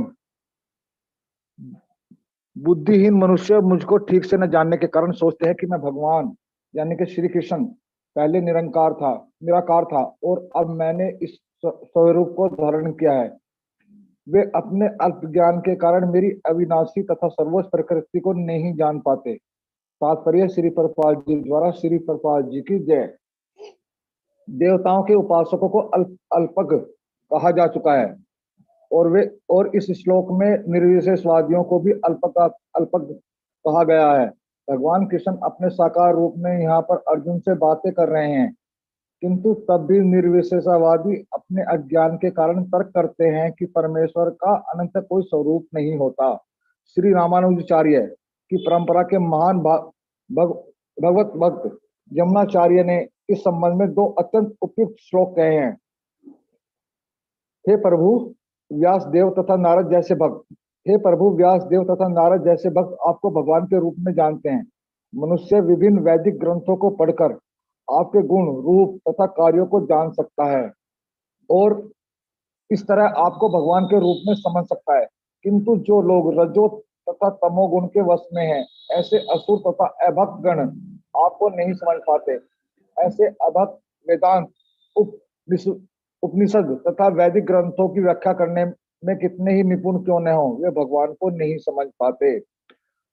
बुद्धिहीन मनुष्य मुझको ठीक से न जानने के कारण सोचते हैं कि मैं भगवान यानी कि श्री कृष्ण पहले निराकार था और अब मैंने इस स्वरूप को धारण किया है। वे अपने अल्प ज्ञान के कारण मेरी अविनाशी तथा सर्वोच्च प्रकृति को नहीं जान पाते। तात्पर्य श्री प्रभुपाद जी द्वारा श्री प्रभुपाद जी की जय। देवताओं के उपासकों को अल्पज्ञ कहा जा चुका है और इस श्लोक में निर्विशेषवादियों को भी अल्पज्ञ कहा गया है। भगवान कृष्ण अपने साकार रूप में यहाँ पर अर्जुन से बातें कर रहे हैं, किंतु तब भी निर्विशेषवादी अपने अज्ञान के कारण तर्क करते हैं कि परमेश्वर का अनंत कोई स्वरूप नहीं होता। श्री रामानुजाचार्य की परंपरा के महान भगवत भक्त यमुनाचार्य ने इस संबंध में 2 अत्यंत उपयुक्त श्लोक कहे हैं। हे प्रभु व्यास देव तथा नारद जैसे भक्त आपको भगवान के रूप में जानते हैं। मनुष्य विभिन्न वैदिक ग्रंथों को पढ़कर आपके गुण, रूप तथा कार्यों को जान सकता है और इस तरह आपको भगवान के रूप में समझ सकता है। किंतु जो लोग रजो तथा तमोगुण के वश में हैं, ऐसे असुर तथा अभक्त गण आपको नहीं समझ पाते। ऐसे अभक्त वेदांत, उपनिषद तथा वैदिक ग्रंथों की व्याख्या करने में कितने ही निपुण क्यों न हो, वे भगवान को नहीं समझ पाते।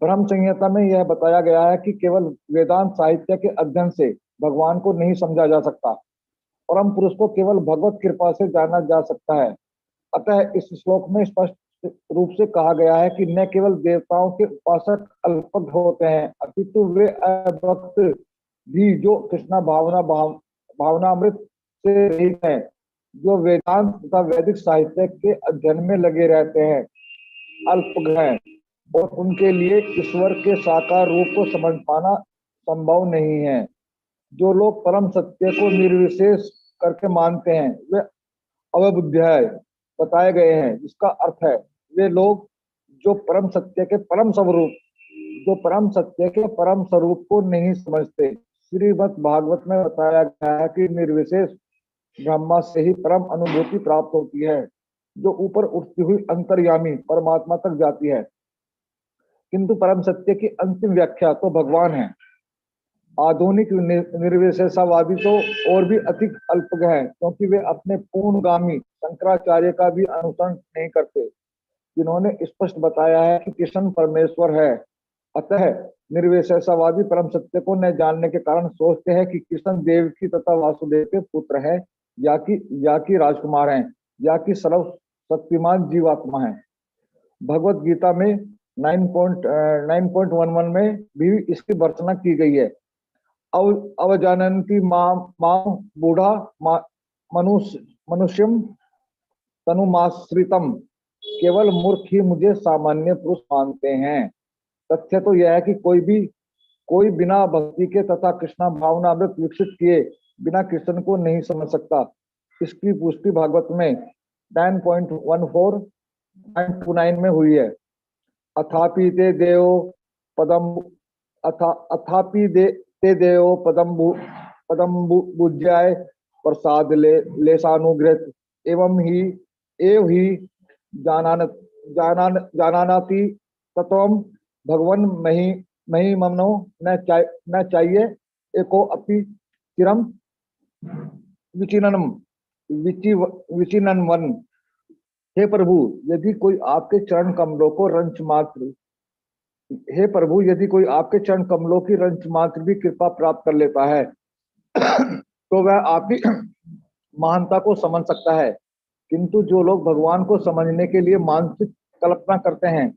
ब्रह्म संहिता में यह बताया गया है कि केवल वेदांत साहित्य के अध्ययन से भगवान को नहीं समझा जा सकता। परम पुरुष को केवल भगवत कृपा से जाना जा सकता है। अतः इस श्लोक में स्पष्ट रूप से कहा गया है कि न केवल देवताओं के उपासक अल्पज्ञ होते हैं, अपितु वे अभक्त भी जो कृष्णा भावनामृत से रहित हैं, जो वेदांत तथा वैदिक साहित्य के अध्ययन में लगे रहते हैं, अल्पज्ञ हैं और उनके लिए ईश्वर के साकार रूप को समझ पाना संभव नहीं है। जो लोग परम सत्य को निर्विशेष करके मानते हैं वे अवबुद्धाय बताए गए हैं, जिसका अर्थ है वे लोग जो परम सत्य के परम स्वरूप को नहीं समझते। श्रीमद् भागवत में बताया गया है कि निर्विशेष ब्रह्मा से ही परम अनुभूति प्राप्त होती है, जो ऊपर उठती हुई अंतर्यामी परमात्मा तक जाती है। किंतु परम सत्य की अंतिम व्याख्या तो भगवान है। आधुनिक निर्विशेषवादी तो और भी अधिक अल्पज्ञ हैं, क्योंकि वे अपने पूर्णगामी शंकराचार्य का भी अनुसरण नहीं करते, जिन्होंने स्पष्ट बताया है कि कृष्ण परमेश्वर है। अतः निर्विशेषवादी परम सत्य को न जानने के कारण सोचते हैं कि कृष्ण देवकी तथा वासुदेव के पुत्र हैं, या कि राजकुमार हैं, या कि सर्वशक्तिमान जीवात्मा हैं। भगवत गीता में 9.11 में भी इसकी वर्णना की गई है। अवजानन्ति मां बूढ़ा मनुष्यम तनुमाश्रितम, केवल मूर्ख ही मुझे सामान्य पुरुष मानते हैं। तथ्य तो यह है कि कोई बिना भक्ति के तथा कृष्णा भावनामृत विकसित किए बिना कृष्ण को नहीं समझ सकता। इसकी पुष्टि भागवत में 10.14-9 में हुई है। अथापि ते देव पदम बुज्याय प्रसाद लेसानुग्रत एवं ही जानानाति तत्वम भगवन मही ममनो न चाहिए एको अपि चिरम विचिनवन। हे प्रभु, यदि कोई आपके चरण कमलों की रंच मात्र भी कृपा प्राप्त कर लेता है तो वह आपकी महानता को समझ सकता है। किंतु जो लोग भगवान को समझने के लिए मानसिक कल्पना करते हैं,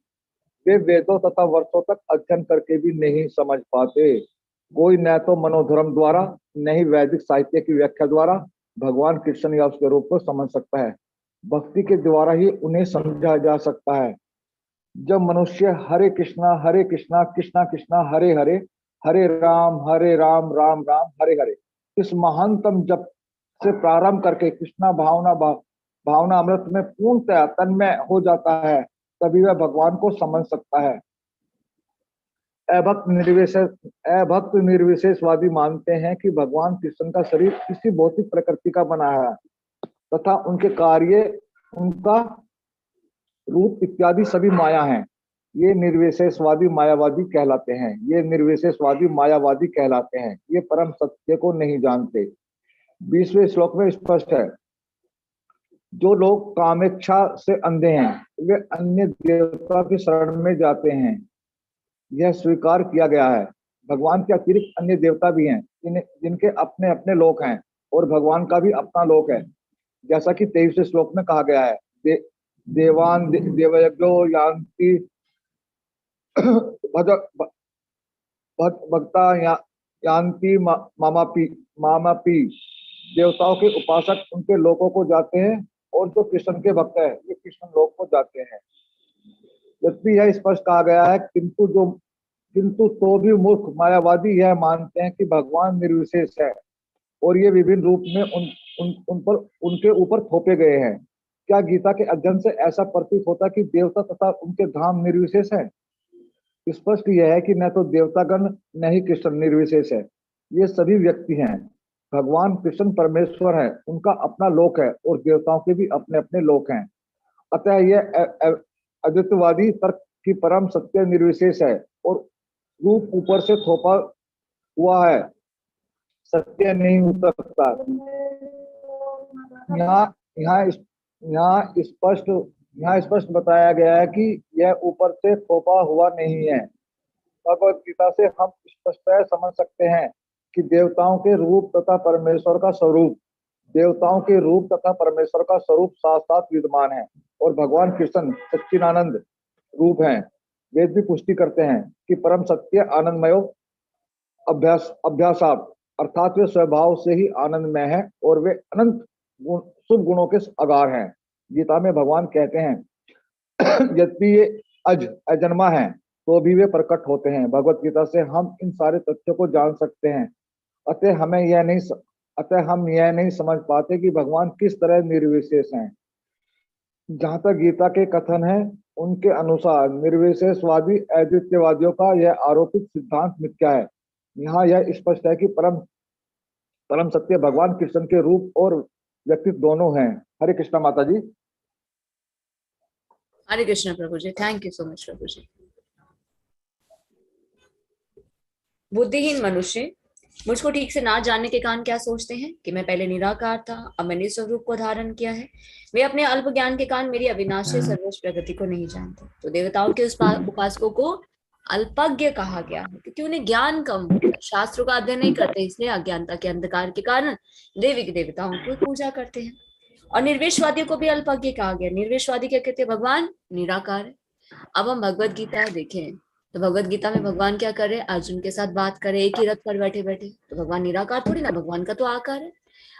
वे वेदों तथा वर्षों तक अध्ययन करके भी नहीं समझ पाते। कोई न तो मनोधर्म द्वारा, न ही वैदिक साहित्य की व्याख्या द्वारा भगवान कृष्ण या उसके रूप को समझ सकता है। भक्ति के द्वारा ही उन्हें समझा जा सकता है। जब मनुष्य हरे कृष्णा कृष्णा कृष्णा हरे हरे, हरे राम राम राम हरे हरे, इस महानतम जप से प्रारंभ करके कृष्णा भावना अमृत में पूर्णतः तन्मय हो जाता है, तभी वह भगवान को समझ सकता है। अभक्त निर्विशेषवादी मानते हैं कि भगवान कृष्ण का शरीर किसी भौतिक प्रकृति का बना है तथा उनके कार्य, उनका रूप इत्यादि सभी माया हैं। ये निर्विशेषवादी मायावादी कहलाते हैं। ये परम सत्य को नहीं जानते। 20वें श्लोक में स्पष्ट है, जो लोग कामेच्छा से अंधे हैं वे अन्य देवता की शरण में जाते हैं। यह स्वीकार किया गया है। भगवान के अतिरिक्त अन्य देवता भी हैं जिनके अपने अपने लोक हैं, और भगवान का भी अपना लोक है। जैसा कि 23वें श्लोक में कहा गया है, देवान देवयज्ञो यान्ति भक्ता यान्ति मामापि। देवताओं के उपासक उनके लोकों को जाते हैं, और जो कृष्ण के भक्त है वे कृष्ण लोक को जाते हैं। यद्यपि यह स्पष्ट कहा गया है, किंतु तो भी मूर्ख मायावादी यह मानते हैं कि भगवान निर्विशेष है और ये विभिन्न रूप में उनके ऊपर थोपे गए हैं। क्या गीता के अध्ययन से ऐसा प्रतीत होता कि देवता तथा उनके धाम निर्विशेष है? स्पष्ट यह है कि न तो देवतागण न ही कृष्ण निर्विशेष है, ये सभी व्यक्ति हैं। भगवान कृष्ण परमेश्वर है, उनका अपना लोक है, और देवताओं के भी अपने अपने लोक हैं। अतः यह अद्वैतवादी तर्क की परम सत्य निर्विशेष है और रूप ऊपर से थोपा हुआ है, सत्य नहीं हो सकता। यहाँ स्पष्ट बताया गया है कि यह ऊपर से थोपा हुआ नहीं है। भगवत गीता से हम स्पष्टतः समझ सकते हैं कि देवताओं के रूप तथा परमेश्वर का स्वरूप साथ साथ विद्यमान है, और भगवान कृष्ण सच्चिदानंद रूप हैं। वेद भी पुष्टि करते हैं कि परम सत्य आनंदमय अभ्यासात, अर्थात वे स्वभाव से ही आनंदमय है और वे अनंत शुभ गुणों के आगार हैं। गीता में भगवान कहते हैं, यद्यपि ये अजन्मा है तो भी वे प्रकट होते हैं। भगवत गीता से हम इन सारे तथ्यों को जान सकते हैं। अतः हम यह नहीं समझ पाते कि भगवान किस तरह निर्विशेष हैं। जहां तक गीता के कथन है, उनके अनुसार निर्विशेषवादी अद्वैतवादियों का यह आरोपित सिद्धांत मिथ्या है। यहाँ यह स्पष्ट है कि परम सत्य भगवान कृष्ण के रूप और व्यक्तित्व दोनों हैं। हरे कृष्णा माता जी। हरे कृष्ण प्रभु जी, थैंक यू सो मच प्रभु जी। बुद्धिहीन मनुष्य मुझको ठीक से ना जानने के कारण क्या सोचते हैं कि मैं पहले निराकार था, अब मैंने स्वरूप को धारण किया है। वे अपने अल्प ज्ञान के कारण मेरी अविनाशी सर्वोच्च प्रगति को नहीं जानते। तो देवताओं के उस उपासकों को अल्पज्ञ कहा गया है, क्योंकि उन्हें ज्ञान कम होता है, शास्त्रों का अध्ययन नहीं करते, इसलिए अज्ञानता के अंधकार के कारण देवी देवताओं को पूजा करते हैं। और निर्विशवादियों को भी अल्पज्ञ कहा गया। निर्विशवादी क्या कहते हैं? भगवान निराकार है। अब हम भगवत गीता देखें तो भगवत गीता में भगवान क्या कर रहे हैं? अर्जुन के साथ बात कर रहे हैं, एक ही रथ पर बैठे बैठे। तो भगवान निराकार थोड़ी ना, भगवान का तो आकार है।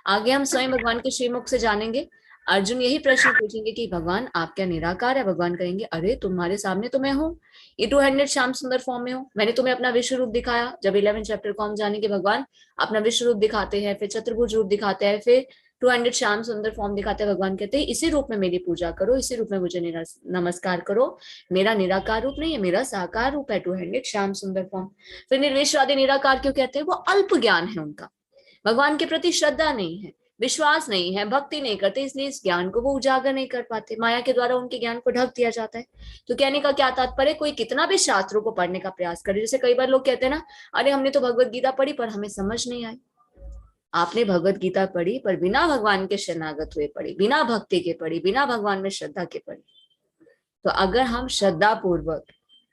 आगे हम स्वयं भगवान के श्रीमुख से जानेंगे। अर्जुन यही प्रश्न पूछेंगे कि भगवान आप क्या निराकार है? भगवान कहेंगे अरे तुम्हारे सामने तो मैं हूँ, ये 200 श्याम सुंदर फॉर्म में हूँ। मैंने तुम्हें अपना विश्व रूप दिखाया। जब 11 चैप्टर को हम जानेंगे, भगवान अपना विश्व रूप दिखाते हैं, फिर चतुर्भुज रूप दिखाते हैं, फिर 200 श्याम सुंदर फॉर्म दिखाते हैं। भगवान कहते हैं इसी रूप में मेरी पूजा करो, इसी रूप में मुझे नमस्कार करो। मेरा निराकार रूप नहीं है, मेरा साकार रूप है, 200 श्याम सुंदर फॉर्म। फिर निर्विशवादी निराकार क्यों कहते हैं? वो अल्प ज्ञान है उनका, भगवान के प्रति श्रद्धा नहीं है, विश्वास नहीं है, भक्ति नहीं करते, इसलिए इस ज्ञान को वो उजागर नहीं कर पाते। माया के द्वारा उनके ज्ञान को ढक दिया जाता है। तो कहने का क्या तात्पर्य? कोई कितना भी शास्त्रों को पढ़ने का प्रयास करे, जैसे कई बार लोग कहते हैं ना, अरे हमने तो भगवत गीता पढ़ी पर हमें समझ नहीं आई। आपने भगवत गीता पढ़ी पर बिना भगवान के शरणागत हुए पढ़ी, बिना भक्ति के पढ़ी, बिना भगवान में श्रद्धा के पढ़ी। तो अगर हम श्रद्धा पूर्वक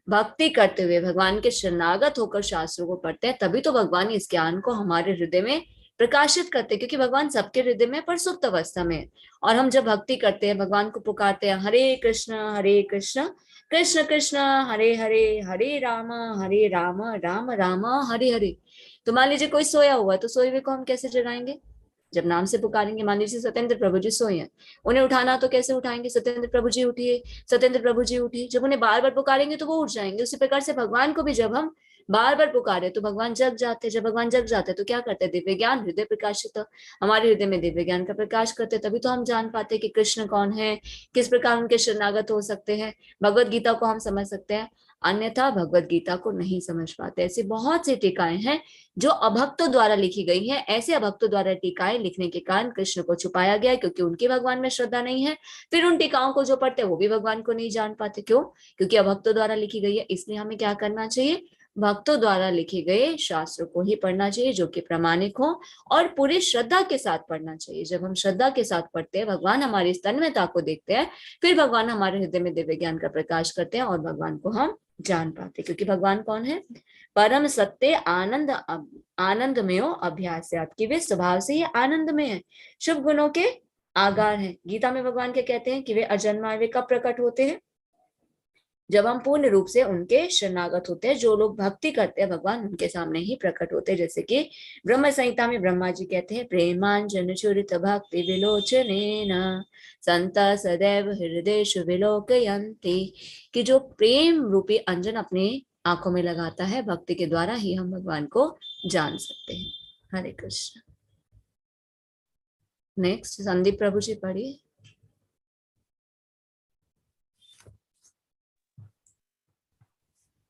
भक्ति करते हुए भगवान के शरणागत होकर शास्त्रों को पढ़ते हैं, तभी तो भगवान इस ज्ञान को हमारे हृदय में प्रकाशित करते हैं, क्योंकि भगवान सबके हृदय में पर सुप्त अवस्था में है। और हम जब भक्ति करते हैं, भगवान को पुकारते हैं, हरे कृष्ण कृष्ण कृष्ण हरे हरे, हरे राम राम राम हरे हरे। तो मान लीजिए कोई सोया हुआ है, तो सोए हुए को हम कैसे जगाएंगे? जब नाम से पुकारेंगे। मान लीजिए सत्येंद्र प्रभु जी सोए हैं, उन्हें उठाना तो कैसे उठाएंगे? सत्येंद्र प्रभु जी उठिए, सत्येंद्र प्रभु जी उठिए। जब उन्हें बार बार पुकारेंगे तो वो उठ जाएंगे। उसी प्रकार से भगवान को भी जब हम बार बार पुकारे तो भगवान जग जाते हैं। जब भगवान जग जाते हैं तो क्या करते हैं? दिव्य ज्ञान हृदय प्रकाशित, हमारे हृदय में दिव्य ज्ञान का प्रकाश करते हैं। तभी तो हम जान पाते हैं कि कृष्ण कौन है, किस प्रकार उनके शरणागत हो सकते हैं, भगवत गीता को हम समझ सकते हैं। अन्यथा भगवत गीता को नहीं समझ पाते। ऐसी बहुत सी टीकाएं हैं जो अभक्तों द्वारा लिखी गई हैं। ऐसे अभक्तों द्वारा टीकाएं लिखने के कारण कृष्ण को छुपाया गया है, क्योंकि उनकी भगवान में श्रद्धा नहीं है। फिर उन टीकाओं को जो पढ़ते हैं वो भी भगवान को नहीं जान पाते। क्यों? क्योंकि अभक्तों द्वारा लिखी गई है। इसलिए हमें क्या करना चाहिए? भक्तों द्वारा लिखे गए शास्त्रों को ही पढ़ना चाहिए, जो कि प्रामाणिक हो, और पूरी श्रद्धा के साथ पढ़ना चाहिए। जब हम श्रद्धा के साथ पढ़ते हैं, भगवान हमारी तन्मयता को देखते हैं, फिर भगवान हमारे हृदय में दिव्य ज्ञान का प्रकाश करते हैं और भगवान को हम जान पाते। क्योंकि भगवान कौन है? परम सत्य आनंदमय अभ्यास, आपकी वे स्वभाव से ही आनंद में है, शुभ गुणों के आगार है। गीता में भगवान क्या कहते हैं? कि वे अजन्मा। वे कब प्रकट होते हैं? जब हम पूर्ण रूप से उनके शरणागत होते हैं। जो लोग भक्ति करते हैं, भगवान उनके सामने ही प्रकट होते हैं। जैसे कि ब्रह्म संहिता में ब्रह्मा जी कहते हैं, प्रेमांजन चुरित भक्ति विलोचनेन संत सदैव हृदयेषु विलोकयन्ति, कि जो प्रेम रूपी अंजन अपने आंखों में लगाता है, भक्ति के द्वारा ही हम भगवान को जान सकते हैं। हरे कृष्ण। नेक्स्ट संदीप प्रभु जी पढ़िए।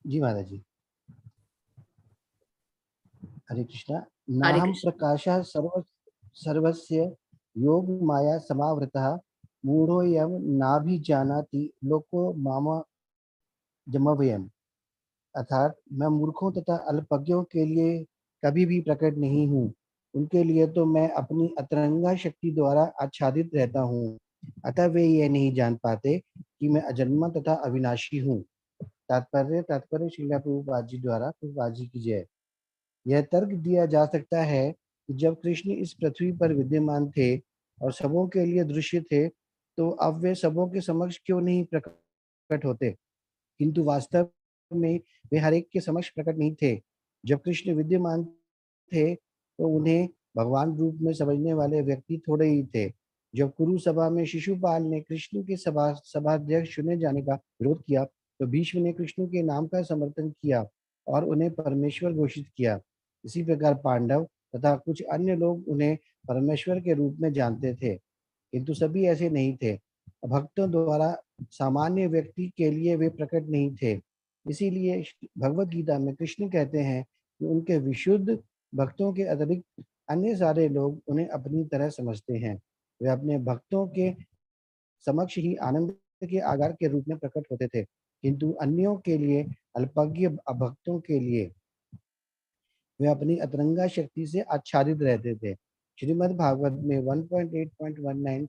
जी महाराज जी। हरे कृष्णा। हरे नाहम कृष्ण। प्रकाशः सर्वस्य योग माया समावृतः मूढ़ोऽयं नाभिजानाति लोको माम जमव्ययम्। अर्थात मैं मूर्खों तथा अल्पज्ञों के लिए कभी भी प्रकट नहीं हूँ। उनके लिए तो मैं अपनी अतरंगा शक्ति द्वारा आच्छादित रहता हूँ, अतः वे यह नहीं जान पाते कि मैं अजन्मा तथा अविनाशी हूँ। तात्पर्य श्रीला प्रभुपाद जी द्वारा। प्रभुपाद जी की जय। यह तर्क दिया जा सकता है कि जब कृष्ण इस पृथ्वी पर विद्यमान थे और सबों के लिए दृश्य थे, तो अब वे सबों के समक्ष क्यों नहीं प्रकट होते? किंतु वास्तव में वे हर एक के समक्ष प्रकट नहीं थे। जब कृष्ण विद्यमान थे तो उन्हें भगवान रूप में समझने वाले व्यक्ति थोड़े ही थे। जब कुरु सभा में शिशुपाल ने कृष्ण के सभाध्यक्ष चुने जाने का विरोध किया, तो भीष्म ने कृष्ण के नाम का समर्थन किया और उन्हें परमेश्वर घोषित किया। इसी प्रकार पांडव तथा कुछ अन्य लोग उन्हें परमेश्वर के रूप में जानते थे, किंतु सभी ऐसे नहीं थे। भक्तों द्वारा सामान्य व्यक्ति के लिए वे प्रकट नहीं थे। इसीलिए भगवत गीता में कृष्ण कहते हैं कि उनके विशुद्ध भक्तों के अतिरिक्त अन्य सारे लोग उन्हें अपनी तरह समझते हैं। वे अपने भक्तों के समक्ष ही आनंद के आगार के रूप में प्रकट होते थे, किंतु अन्यों के लिए, अल्पज्ञ भक्तों के लिए वे अपनी अतरंगा शक्ति से आच्छादित रहते थे। श्रीमद् भागवत में 1.8.19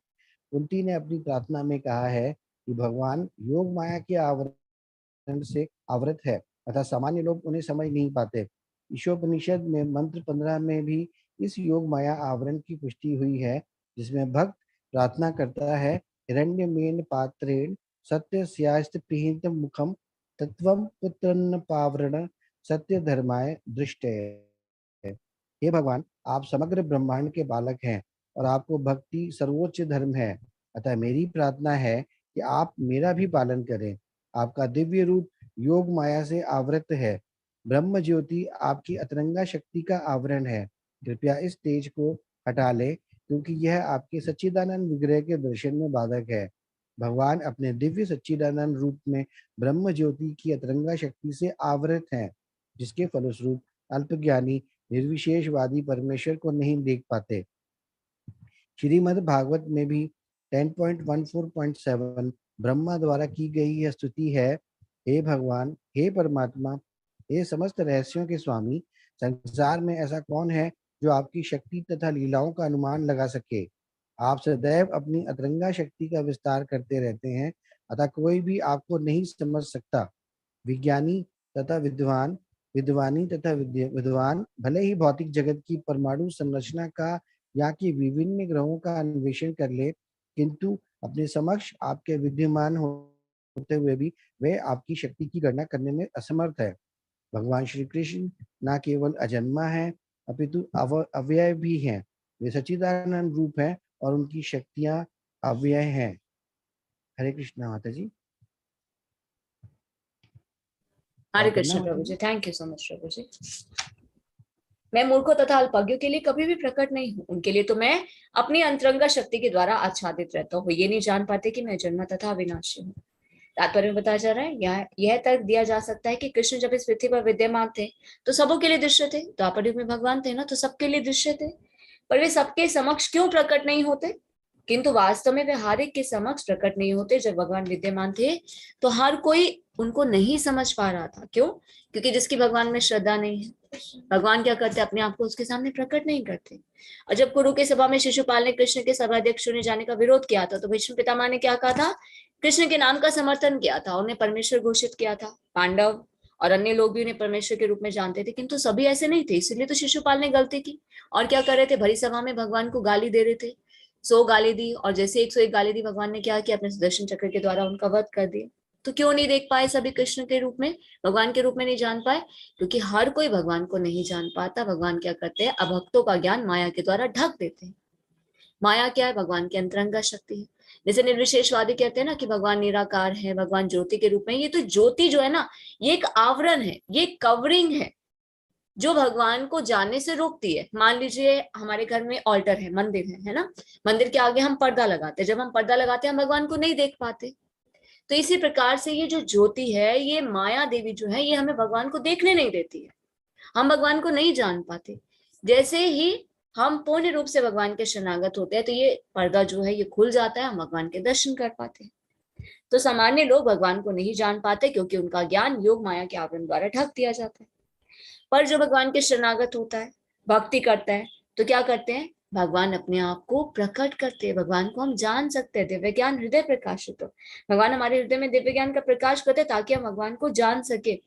कुंती ने अपनी प्रार्थना में कहा है कि भगवान योग माया के आवरण से आवृत है तथा सामान्य लोग उन्हें समझ नहीं पाते। ईशोपनिषद में मंत्र 15 में भी इस योग माया आवरण की पुष्टि हुई है, जिसमें भक्त प्रार्थना करता है, हिरण्यमेन पात्रेण सत्य स्यास्त पिहित मुखम तत्वम पुत्रन्न पावरण सत्य धर्माय दृष्टे। हे भगवान, आप समग्र ब्रह्मांड के बालक हैं और आपको भक्ति सर्वोच्च धर्म है। अतः मेरी प्रार्थना है कि आप मेरा भी पालन करें। आपका दिव्य रूप योग माया से आवृत है। ब्रह्म ज्योति आपकी अतरंगा शक्ति का आवरण है। कृपया इस तेज को हटा ले, क्योंकि यह आपके सच्चिदानंद विग्रह के दर्शन में बाधक है। भगवान अपने दिव्य सच्चिदानंद रूप में ब्रह्म ज्योति की अतरंगा शक्ति से आवृत हैं, जिसके फलस्वरूप अल्पज्ञानी निर्विशेषवादी परमेश्वर को नहीं देख पाते। श्रीमद् भागवत में भी 10.14.7 ब्रह्मा द्वारा की गई यह स्तुति है, हे भगवान, हे परमात्मा, हे समस्त रहस्यों के स्वामी, संसार में ऐसा कौन है जो आपकी शक्ति तथा लीलाओं का अनुमान लगा सके। आप सदैव अपनी अतरंगा शक्ति का विस्तार करते रहते हैं, अतः कोई भी आपको नहीं समझ सकता। विज्ञानी तथा विद्वान, विद्वानी तथा विद्वान भले ही भौतिक जगत की परमाणु संरचना का या कि विभिन्न ग्रहों का अन्वेषण कर ले, किंतु अपने समक्ष आपके विद्यमान होते हुए भी वे आपकी शक्ति की गणना करने में असमर्थ है। भगवान श्री कृष्ण न केवल अजन्मा है, अपितु अव्यय भी हैं। वे सच्चिदानंद रूप हैं और उनकी शक्तियां अव्यय हैं। हरे कृष्णा माता जी। हरे कृष्ण प्रभु जी, थैंक यू सो मच प्रभु जी। मैं मूर्खों तथा अल्पज्ञों के लिए कभी भी प्रकट नहीं हूँ। उनके लिए तो मैं अपनी अंतरंगा शक्ति के द्वारा आच्छादित रहता हूँ। ये नहीं जान पाते कि मैं जन्म तथा अविनाशी हूँ। तात्पर्य में बताया जा रहा है, यह तर्क दिया जा सकता है कि कृष्ण जब इस पृथ्वी पर विद्यमान थे तो सबों के लिए दृश्य थे। द्वापर युग में भगवान थे ना, तो सबके लिए दृश्य थे, पर वे सबके समक्ष क्यों प्रकट नहीं होते? किंतु वास्तव में वे हर एक के समक्ष प्रकट नहीं होते। जब भगवान विद्यमान थे तो हर कोई उनको नहीं समझ पा रहा था। क्यों? क्योंकि जिसकी भगवान में श्रद्धा नहीं है, भगवान क्या करते, अपने आप को उसके सामने प्रकट नहीं करते। और जब कुरु की सभा में शिशुपाल ने कृष्ण के सभाध्यक्ष चुने जाने का विरोध किया था, तो भीष्म पितामह ने क्या कहा था? कृष्ण के नाम का समर्थन किया था, उन्हें परमेश्वर घोषित किया था। पांडव और अन्य लोग भी उन्हें परमेश्वर के रूप में जानते थे, किंतु सभी ऐसे नहीं थे। इसलिए तो शिशुपाल ने गलती की। और क्या कर रहे थे? भरी सभा में भगवान को गाली दे रहे थे। 100 गाली दी, और जैसे 101 गाली दी, भगवान ने क्या किया? अपने सुदर्शन चक्र के द्वारा उनका वध कर दिया। तो क्यों नहीं देख पाए सभी कृष्ण के रूप में, भगवान के रूप में नहीं जान पाए? क्योंकि हर कोई भगवान को नहीं जान पाता। भगवान क्या करते हैं? अभक्तों का ज्ञान माया के द्वारा ढक देते हैं। माया क्या है? भगवान की अंतरंगा शक्ति है। जैसे निर्विशेषवादी कहते हैं ना कि भगवान निराकार है, भगवान ज्योति के रूप में। ये तो ज्योति जो है ना, ये एक आवरण है, ये कवरिंग है जो भगवान को जानने से रोकती है। मान लीजिए हमारे घर में ऑल्टर है, मंदिर है ना, मंदिर के आगे हम पर्दा लगाते हैं। जब हम पर्दा लगाते हैं हम भगवान को नहीं देख पाते। तो इसी प्रकार से ये जो ज्योति है, ये माया देवी जो है, ये हमें भगवान को देखने नहीं देती है। हम भगवान को नहीं जान पाते। जैसे ही हम पूर्ण रूप से भगवान के शरणागत होते हैं तो ये पर्दा जो है ये खुल जाता है, हम भगवान के दर्शन कर पाते हैं। तो सामान्य लोग भगवान को नहीं जान पाते क्योंकि उनका ज्ञान योग माया के आवरण द्वारा ढक दिया जाता है। पर जो भगवान के शरणागत होता है, भक्ति करता है, तो क्या करते हैं? भगवान अपने आप को प्रकट करते हैं। भगवान को हम जान सकते हैं। दिव्य ज्ञान हृदय प्रकाशित हो। भगवान हमारे हृदय में दिव्य ज्ञान का प्रकाश करते हैं ताकि हम भगवान को जान सके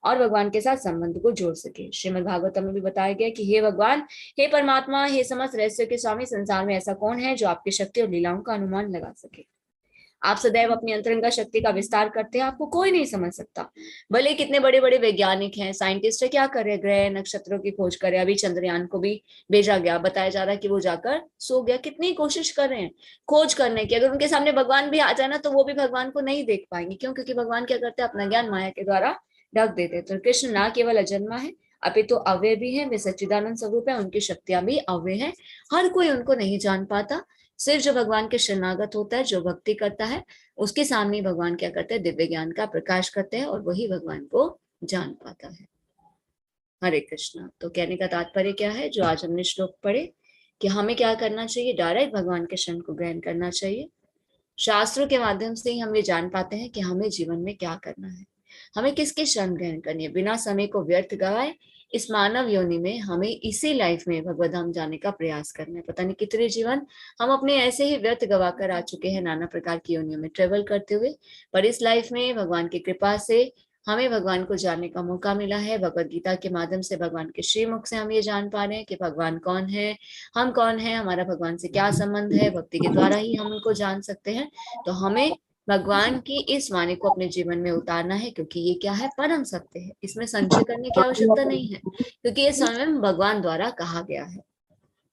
और भगवान के साथ संबंध को जोड़ सके। श्रीमद् भागवतम में भी बताया गया कि हे भगवान, हे परमात्मा, हे समस्त रहस्य के स्वामी, संसार में ऐसा कौन है जो आपकी शक्ति और लीलाओं का अनुमान लगा सके। आप सदैव अपनी अंतरंगा शक्ति का विस्तार करते हैं, आपको कोई नहीं समझ सकता। भले कितने बड़े बड़े वैज्ञानिक हैं, साइंटिस्ट है, क्या करे, ग्रह नक्षत्रों की खोज करे। अभी चंद्रयान को भी भेजा गया, बताया जा रहा है कि वो जाकर सो गया। कितनी कोशिश कर रहे हैं खोज करने की। अगर उनके सामने भगवान भी आ जाए ना तो वो भी भगवान को नहीं देख पाएंगे। क्यों? क्योंकि भगवान क्या करते हैं? अपना ज्ञान माया के द्वारा ढक देते। तो कृष्ण ना केवल अजन्मा है, अपितु अव्यय भी है। वे सच्चिदानंद स्वरूप है, उनकी शक्तियां भी अव्यय है। हर कोई उनको नहीं जान पाता। सिर्फ जो भगवान के शरणागत होता है, जो भक्ति करता है, उसके सामने भगवान क्या करते हैं? दिव्य ज्ञान का प्रकाश करते हैं और वही भगवान को जान पाता है। हरे कृष्णा। तो कहने का तात्पर्य क्या है जो आज हमने श्लोक पढ़े, कि हमें क्या करना चाहिए? डायरेक्ट भगवान के शरण को ग्रहण करना चाहिए। शास्त्रों के माध्यम से ही हम ये जान पाते हैं कि हमें जीवन में क्या करना है, हमें किसके शरण ग्रहण करनी है। बिना समय को व्यर्थ गवाए इस मानव योनि में हमें इसी लाइफ में भगवत धाम जाने का प्रयास करना है। पता नहीं कितने जीवन हम अपने ऐसे ही व्यर्थ गवा कर आ चुके हैं नाना प्रकार की योनियों में ट्रेवल करते हुए, पर इस लाइफ में भगवान की कृपा से हमें भगवान को जानने का मौका मिला है। भगवत गीता के माध्यम से भगवान के श्रीमुख से हम ये जान पा रहे हैं कि भगवान कौन है, हम कौन है, हमारा भगवान से क्या संबंध है। भक्ति के द्वारा ही हम उनको जान सकते हैं। तो हमें भगवान की इस वाणी को अपने जीवन में उतारना है, क्योंकि ये क्या है, परम सत्य है। इसमें संशय करने की आवश्यकता नहीं है, क्योंकि ये स्वयं भगवान द्वारा कहा गया है।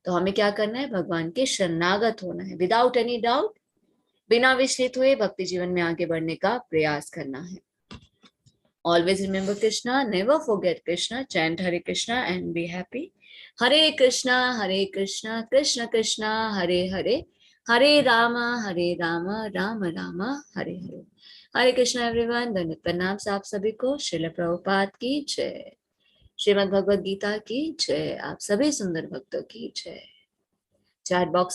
तो हमें क्या करना है, भगवान के शरणागत होना है, विदाउट एनी डाउट, बिना विचलित हुए भक्ति जीवन में आगे बढ़ने का प्रयास करना है। Always remember Krishna, never forget Krishna, chant Hare Krishna and be happy. Hare Krishna, Krishna Krishna, Hare Hare, Hare Rama, Rama Rama, Hare Hare. Hare Krishna everyone. धन्यवाद, प्रणाम से आप सभी को। श्रील प्रभुपाद की जय, श्रीमद् भगवद गीता की जय, आप सभी सुंदर भक्तों की जय। Chat box